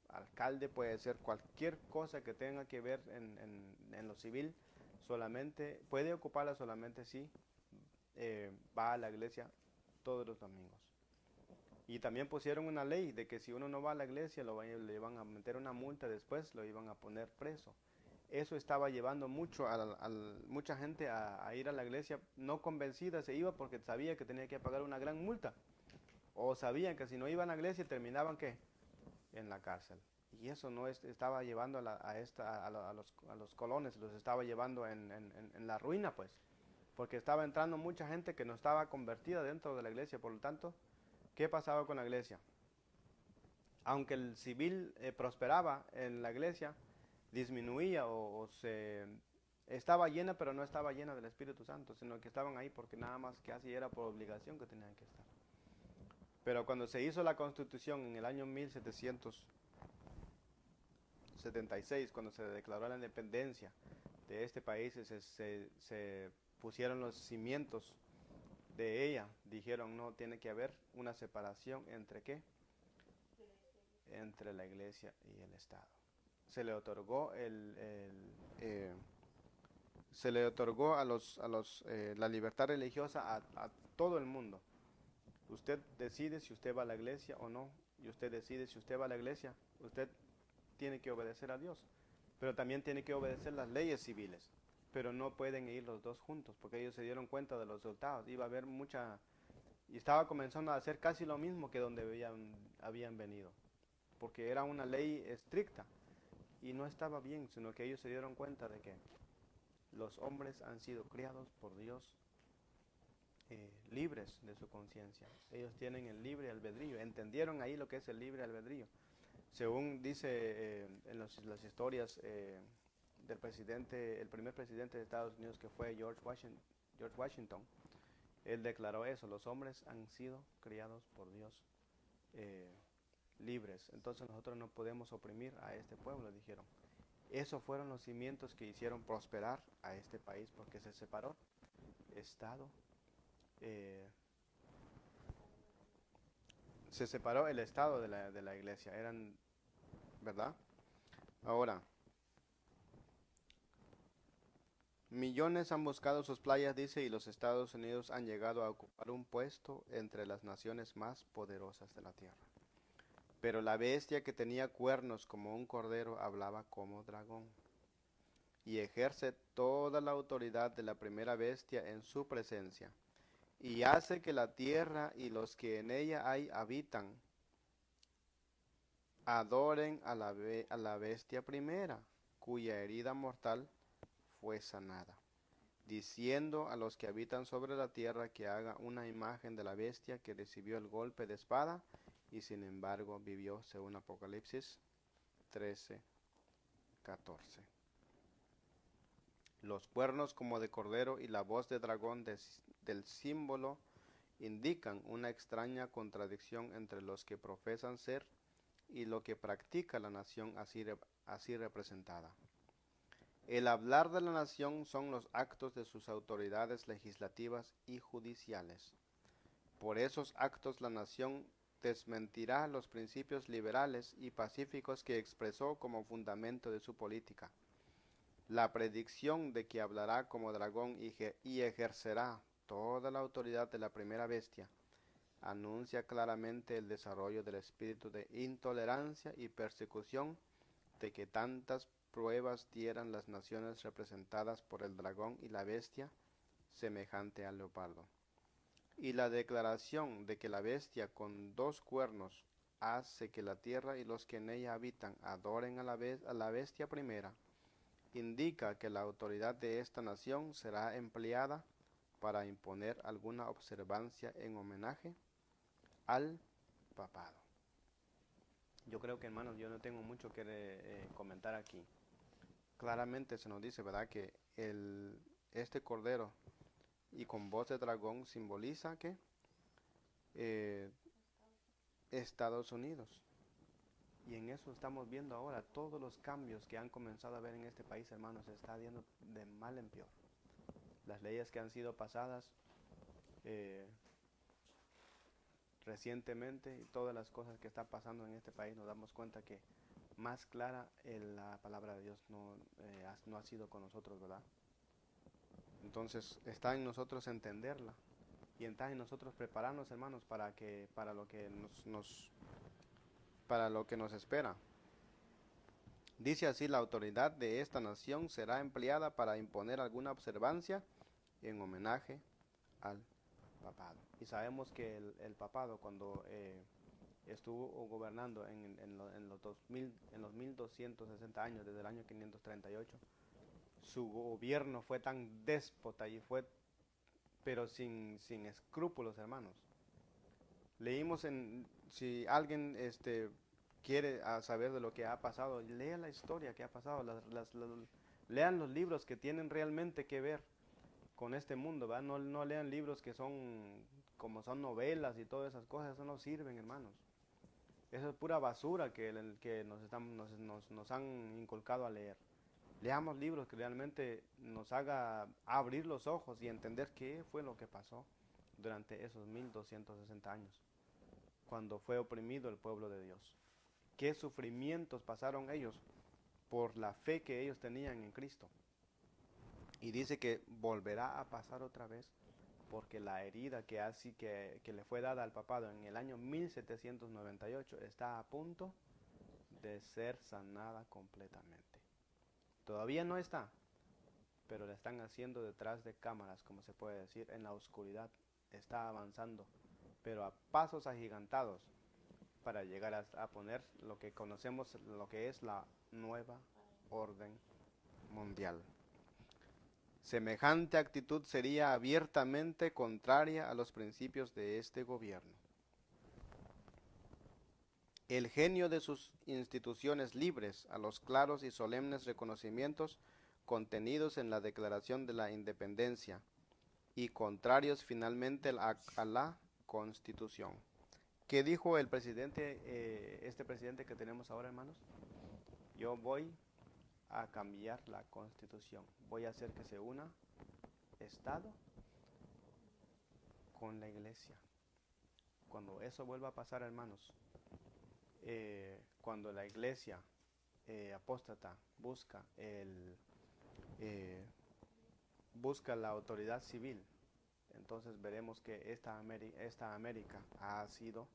alcalde, puede ser cualquier cosa que tenga que ver en lo civil, solamente puede ocuparla solamente si va a la iglesia todos los domingos. Y también pusieron una ley de que si uno no va a la iglesia le iban a meter una multa, después lo iban a poner preso. Eso estaba llevando mucha gente a ir a la iglesia no convencida, se iba porque sabía que tenía que pagar una gran multa. O sabían que si no iban a la iglesia terminaban ¿qué? En la cárcel. Y eso no estaba llevando a los colones, los estaba llevando en la ruina, pues. Porque estaba entrando mucha gente que no estaba convertida dentro de la iglesia. Por lo tanto, ¿qué pasaba con la iglesia? Aunque el civil prosperaba en la iglesia, disminuía o se estaba llena, pero no estaba llena del Espíritu Santo, sino que estaban ahí porque nada más que así era por obligación que tenían que estar. Pero cuando se hizo la Constitución en el año 1776, cuando se declaró la independencia de este país, se pusieron los cimientos de ella. Dijeron, no, tiene que haber una separación entre ¿qué? Entre la iglesia y el Estado. Se le otorgó se le otorgó la libertad religiosa a todo el mundo. Usted decide si usted va a la iglesia o no, y usted decide si usted va a la iglesia, usted tiene que obedecer a Dios, pero también tiene que obedecer las leyes civiles, pero no pueden ir los dos juntos, porque ellos se dieron cuenta de los resultados, iba a haber y estaba comenzando a hacer casi lo mismo que donde habían venido, porque era una ley estricta, y no estaba bien, sino que ellos se dieron cuenta de que los hombres han sido criados por Dios libres de su conciencia. Ellos tienen el libre albedrío. Entendieron ahí lo que es el libre albedrío. Según dice las historias del presidente, el primer presidente de Estados Unidos que fue George Washington, él declaró eso: los hombres han sido criados por Dios libres. Entonces nosotros no podemos oprimir a este pueblo, dijeron. Esos fueron los cimientos que hicieron prosperar a este país, porque se separó Estado. Se separó el Estado de la iglesia, ¿verdad? Ahora, millones han buscado sus playas, dice, y los Estados Unidos han llegado a ocupar un puesto entre las naciones más poderosas de la tierra. Pero la bestia que tenía cuernos como un cordero hablaba como dragón, y ejerce toda la autoridad de la primera bestia en su presencia, y hace que la tierra y los que en ella habitan adoren a la bestia primera, cuya herida mortal fue sanada, diciendo a los que habitan sobre la tierra que haga una imagen de la bestia que recibió el golpe de espada y sin embargo vivió, según Apocalipsis 13:14. Los cuernos como de cordero y la voz de dragón del símbolo indican una extraña contradicción entre los que profesan ser y lo que practica la nación así representada. El hablar de la nación son los actos de sus autoridades legislativas y judiciales. Por esos actos la nación desmentirá los principios liberales y pacíficos que expresó como fundamento de su política. La predicción de que hablará como dragón y ejercerá toda la autoridad de la primera bestia anuncia claramente el desarrollo del espíritu de intolerancia y persecución de que tantas pruebas dieran las naciones representadas por el dragón y la bestia semejante al leopardo. Y la declaración de que la bestia con dos cuernos hace que la tierra y los que en ella habitan adoren a la bestia primera, indica que la autoridad de esta nación será empleada para imponer alguna observancia en homenaje al papado. Yo creo que, hermanos, yo no tengo mucho que comentar aquí. Claramente se nos dice, ¿verdad?, que este cordero y con voz de dragón simboliza que Estados Unidos. Y en eso estamos viendo ahora todos los cambios que han comenzado a ver en este país, hermanos. Se está viendo de mal en peor. Las leyes que han sido pasadas recientemente y todas las cosas que están pasando en este país, nos damos cuenta que más clara la palabra de Dios no ha sido con nosotros, ¿verdad? Entonces está en nosotros entenderla y está en nosotros prepararnos, hermanos, para lo que nos espera. Dice así: la autoridad de esta nación será empleada para imponer alguna observancia en homenaje al papado. Y sabemos que el papado, cuando estuvo gobernando en los 2000, en los 1260 años, desde el año 538. Su gobierno fue tan déspota y fue, pero sin escrúpulos, hermanos. Leímos si alguien quiere saber de lo que ha pasado, lea la historia que ha pasado, lean los libros que tienen realmente que ver con este mundo, ¿verdad? No, no lean libros que son como son novelas y todas esas cosas, eso no sirven, hermanos. Eso es pura basura que nos han inculcado a leer. Leamos libros que realmente nos haga abrir los ojos y entender qué fue lo que pasó durante esos 1260 años, cuando fue oprimido el pueblo de Dios. Qué sufrimientos pasaron ellos por la fe que ellos tenían en Cristo. Y dice que volverá a pasar otra vez, porque la herida que le fue dada al papado en el año 1798 está a punto de ser sanada completamente. Todavía no está, pero la están haciendo detrás de cámaras, como se puede decir, en la oscuridad. Está avanzando, pero a pasos agigantados, para llegar a poner lo que conocemos, lo que es la nueva orden mundial. Semejante actitud sería abiertamente contraria a los principios de este gobierno. El genio de sus instituciones libres a los claros y solemnes reconocimientos contenidos en la Declaración de la Independencia y contrarios finalmente a la Constitución. ¿Qué dijo el presidente, este presidente que tenemos ahora, hermanos? Yo voy a cambiar la Constitución. Voy a hacer que se una Estado con la Iglesia. Cuando eso vuelva a pasar, hermanos, cuando la Iglesia apóstata busca la autoridad civil, entonces veremos que esta América ha sido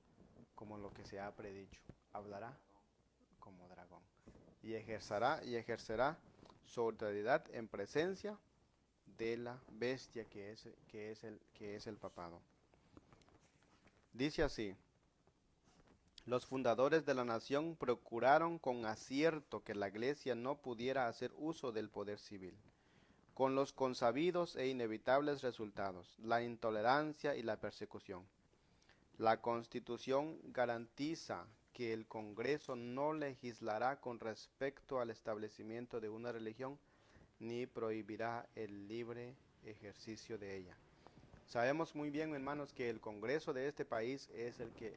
como lo que se ha predicho. Hablará como dragón y ejercerá su autoridad en presencia de la bestia que es el papado. Dice así: los fundadores de la nación procuraron con acierto que la Iglesia no pudiera hacer uso del poder civil, con los consabidos e inevitables resultados, la intolerancia y la persecución. La Constitución garantiza que el Congreso no legislará con respecto al establecimiento de una religión ni prohibirá el libre ejercicio de ella. Sabemos muy bien, hermanos, que el Congreso de este país es el que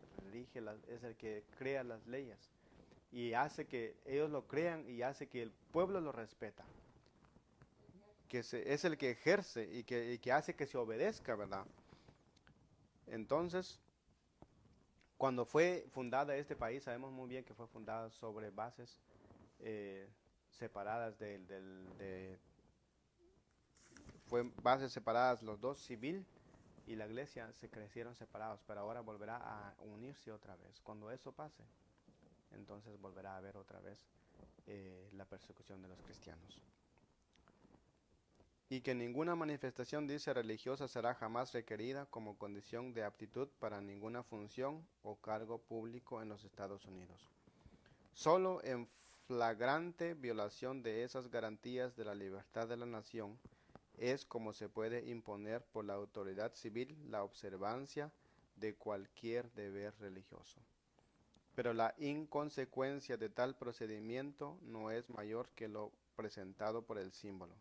es el que crea las leyes y hace que ellos lo crean y hace que el pueblo lo respeta. Es el que ejerce y que hace que se obedezca, ¿verdad? Entonces, cuando fue fundada este país, sabemos muy bien que fue fundada sobre bases separadas fue bases separadas los dos, civil y la iglesia, se crecieron separados, pero ahora volverá a unirse otra vez. Cuando eso pase, entonces volverá a haber otra vez la persecución de los cristianos. Y que ninguna manifestación, dice, religiosa será jamás requerida como condición de aptitud para ninguna función o cargo público en los Estados Unidos. Solo en flagrante violación de esas garantías de la libertad de la nación es como se puede imponer por la autoridad civil la observancia de cualquier deber religioso. Pero la inconsecuencia de tal procedimiento no es mayor que lo presentado por el símbolo.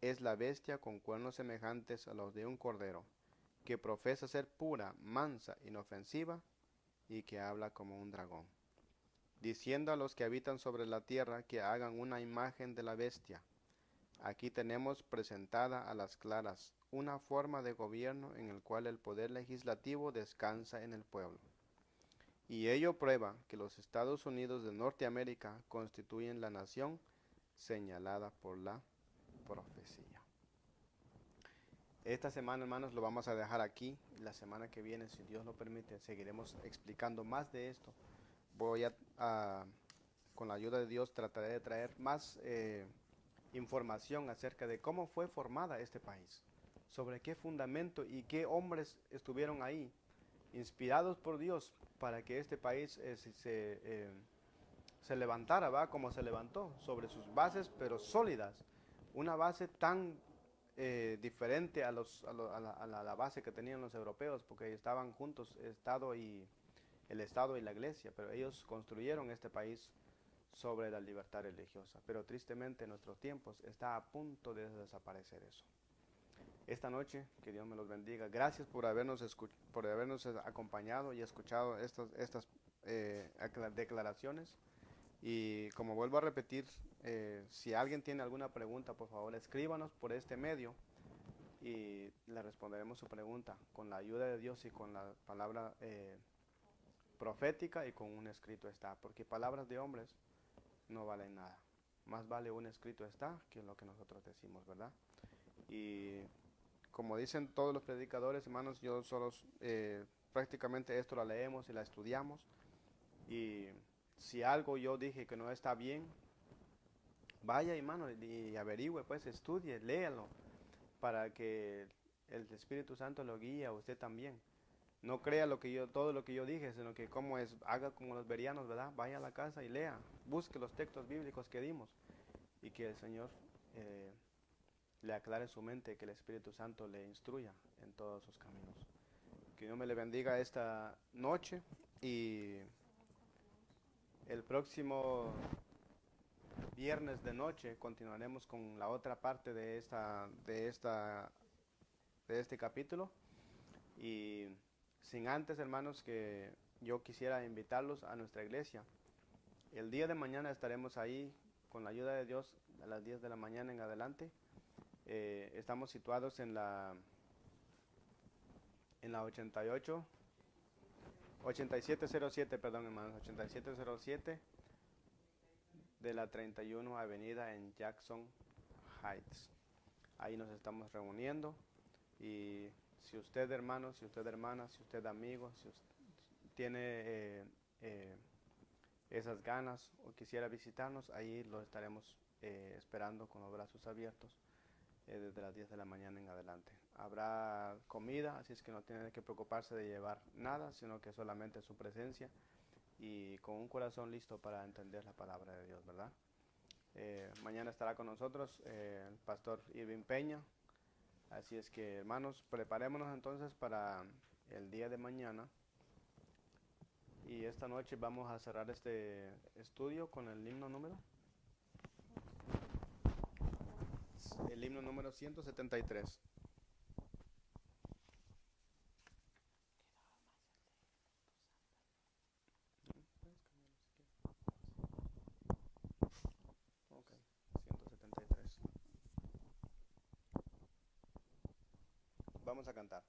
Es la bestia con cuernos semejantes a los de un cordero, que profesa ser pura, mansa, inofensiva, y que habla como un dragón, diciendo a los que habitan sobre la tierra que hagan una imagen de la bestia. Aquí tenemos presentada a las claras una forma de gobierno en el cual el poder legislativo descansa en el pueblo. Y ello prueba que los Estados Unidos de Norteamérica constituyen la nación señalada por la profecía. Esta semana, hermanos, lo vamos a dejar aquí. La semana que viene, si Dios lo permite, seguiremos explicando más de esto. Voy con la ayuda de Dios, trataré de traer más información acerca de cómo fue formada este país, sobre qué fundamento y qué hombres estuvieron ahí inspirados por Dios para que este país se levantara, ¿va? Como se levantó, sobre sus bases, pero sólidas. Una base tan diferente a la base que tenían los europeos, porque estaban juntos el Estado y la Iglesia, pero ellos construyeron este país sobre la libertad religiosa. Pero tristemente en nuestros tiempos está a punto de desaparecer eso. Esta noche, que Dios me los bendiga. Gracias por habernos acompañado y escuchado estas declaraciones. Y como vuelvo a repetir, si alguien tiene alguna pregunta, por favor escríbanos por este medio y le responderemos su pregunta con la ayuda de Dios y con la palabra profética y con un escrito está, porque palabras de hombres no valen nada. Más vale un escrito está que lo que nosotros decimos, ¿verdad? Y como dicen todos los predicadores, hermanos, yo solo prácticamente esto la leemos y la estudiamos. Y si algo yo dije que no está bien, vaya, hermano, y averigüe, pues estudie, léalo, para que el Espíritu Santo lo guíe a usted también. No crea todo lo que yo dije, sino que haga como los bereanos, ¿verdad? Vaya a la casa y lea, busque los textos bíblicos que dimos y que el Señor le aclare su mente, que el Espíritu Santo le instruya en todos sus caminos. Que Dios me le bendiga esta noche y el próximo viernes de noche continuaremos con la otra parte de este capítulo. Y sin antes, hermanos, que yo quisiera invitarlos a nuestra iglesia. El día de mañana estaremos ahí con la ayuda de Dios a las 10 de la mañana en adelante. Estamos situados en la 8707, perdón, hermanos, 8707 de la 31 Avenida en Jackson Heights. Ahí nos estamos reuniendo y si usted, hermano, si usted, hermana, si usted, amigo, si usted tiene esas ganas o quisiera visitarnos, ahí lo estaremos esperando con los brazos abiertos desde las 10 de la mañana en adelante. Habrá comida, así es que no tiene que preocuparse de llevar nada, sino que solamente su presencia y con un corazón listo para entender la palabra de Dios, ¿verdad? Mañana estará con nosotros el pastor Irving Peña. Así es que, hermanos, preparémonos entonces para el día de mañana. Y esta noche vamos a cerrar este estudio con el himno número 173. Ok, 173. Vamos a cantar.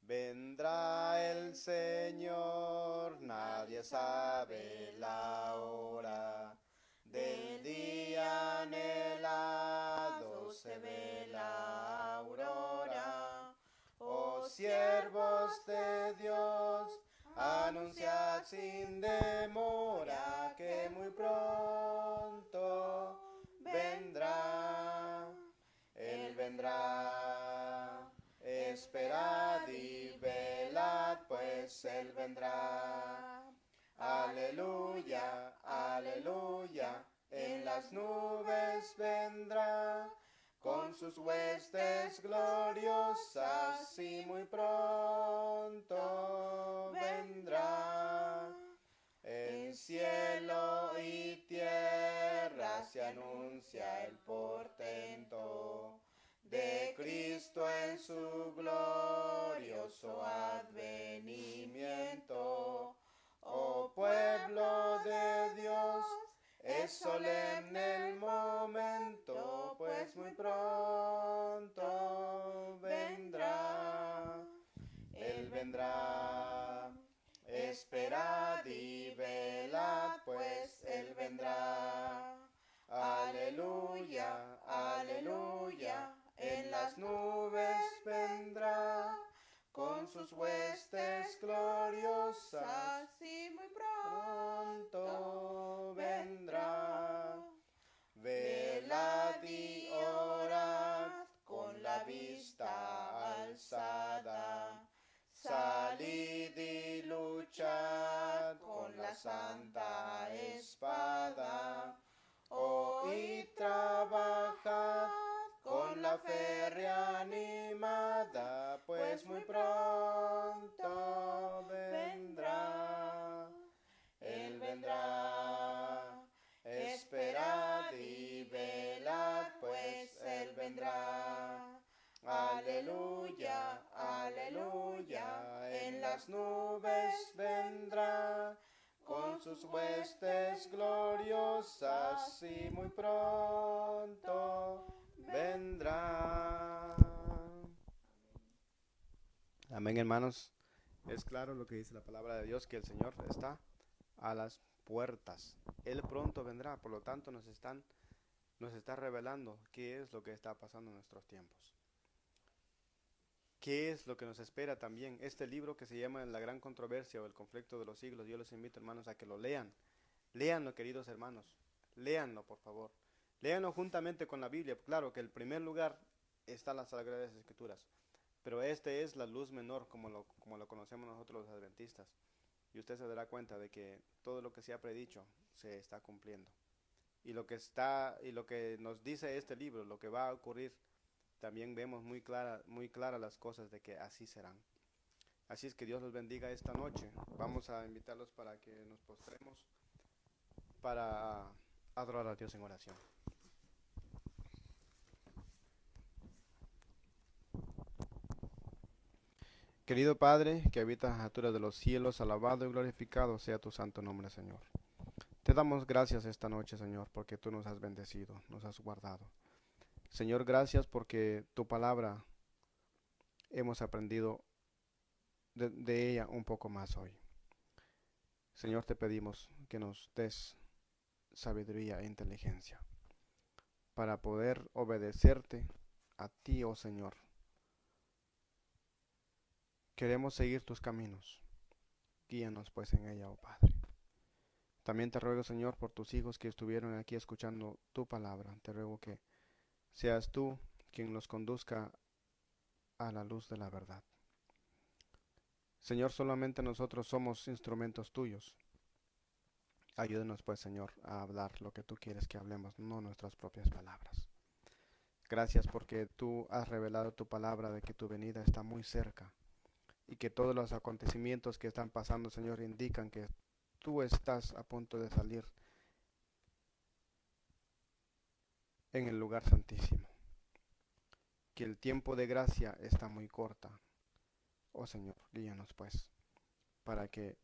Vendrá el Señor, nadie sabe la hora, del día anhelado se ve la aurora. Oh siervos de Dios, anunciad sin demora que muy pronto vendrá, Él vendrá. Esperad y velad, pues Él vendrá. Aleluya, aleluya, en las nubes vendrá, con sus huestes gloriosas y muy pronto vendrá. En cielo y tierra se anuncia el portento de Cristo en su glorioso advenimiento. Oh pueblo de Dios, es solemne el momento, pues muy pronto vendrá, Él vendrá. Esperad y velad, pues Él vendrá. Aleluya, aleluya, en las nubes vendrá, con sus huestes gloriosas y muy pronto vendrá. Velad y orad con la vista alzada, salid las nubes vendrá, con sus huestes gloriosas y muy pronto vendrá. Amén, hermanos. Es claro lo que dice la palabra de Dios, que el Señor está a las puertas. Él pronto vendrá, por lo tanto nos está revelando qué es lo que está pasando en nuestros tiempos. ¿Qué es lo que nos espera también? Este libro que se llama La Gran Controversia o El Conflicto de los Siglos, yo les invito, hermanos, a que lo lean. Léanlo, queridos hermanos. Léanlo, por favor. Léanlo juntamente con la Biblia. Claro que en primer lugar están las Sagradas Escrituras, pero este es la luz menor, como lo conocemos nosotros los adventistas. Y usted se dará cuenta de que todo lo que se ha predicho se está cumpliendo. Y lo que nos dice este libro, lo que va a ocurrir, también vemos muy clara las cosas de que así serán. Así es que Dios los bendiga esta noche. Vamos a invitarlos para que nos postremos para adorar a Dios en oración. Querido Padre, que habitas en las alturas de los cielos, alabado y glorificado sea tu santo nombre, Señor. Te damos gracias esta noche, Señor, porque tú nos has bendecido, nos has guardado. Señor, gracias porque tu palabra hemos aprendido de ella un poco más hoy. Señor, te pedimos que nos des sabiduría e inteligencia para poder obedecerte a ti, oh Señor. Queremos seguir tus caminos. Guíanos pues en ella, oh Padre. También te ruego, Señor, por tus hijos que estuvieron aquí escuchando tu palabra. Te ruego que seas tú quien los conduzca a la luz de la verdad. Señor, solamente nosotros somos instrumentos tuyos. Ayúdenos pues, Señor, a hablar lo que tú quieres que hablemos, no nuestras propias palabras. Gracias porque tú has revelado tu palabra de que tu venida está muy cerca y que todos los acontecimientos que están pasando, Señor, indican que tú estás a punto de salir en el lugar santísimo. Que el tiempo de gracia está muy corta. Oh Señor, guíanos pues, para que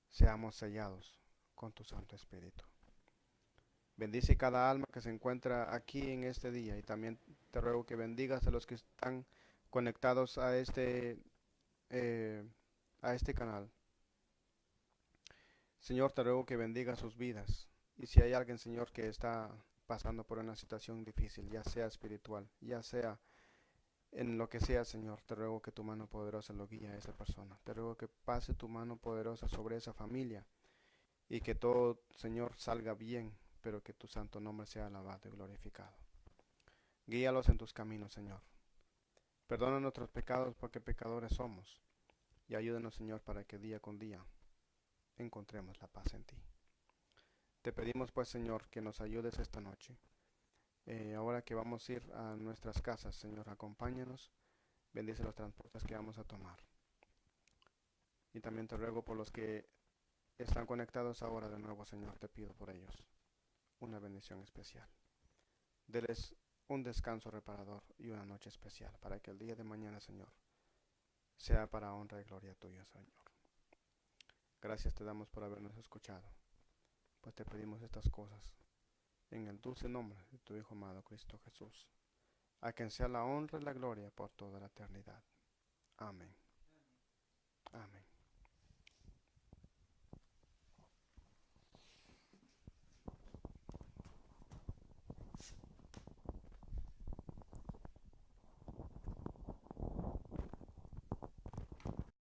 seamos sellados con tu Santo Espíritu. Bendice cada alma que se encuentra aquí en este día y también te ruego que bendigas a los que están conectados a este canal. Señor, te ruego que bendiga sus vidas. Y si hay alguien, Señor, que está pasando por una situación difícil, ya sea espiritual, ya sea en lo que sea, Señor, te ruego que tu mano poderosa lo guíe a esa persona. Te ruego que pase tu mano poderosa sobre esa familia y que todo, Señor, salga bien, pero que tu santo nombre sea alabado y glorificado. Guíalos en tus caminos, Señor. Perdona nuestros pecados porque pecadores somos. Y ayúdanos, Señor, para que día con día encontremos la paz en ti. Te pedimos, pues, Señor, que nos ayudes esta noche. Ahora que vamos a ir a nuestras casas, Señor, acompáñanos. Bendice los transportes que vamos a tomar. Y también te ruego por los que están conectados ahora de nuevo, Señor, te pido por ellos una bendición especial. Deles un descanso reparador y una noche especial para que el día de mañana, Señor, sea para honra y gloria tuya, Señor. Gracias te damos por habernos escuchado, pues te pedimos estas cosas en el dulce nombre de tu Hijo amado Cristo Jesús, a quien sea la honra y la gloria por toda la eternidad. Amén.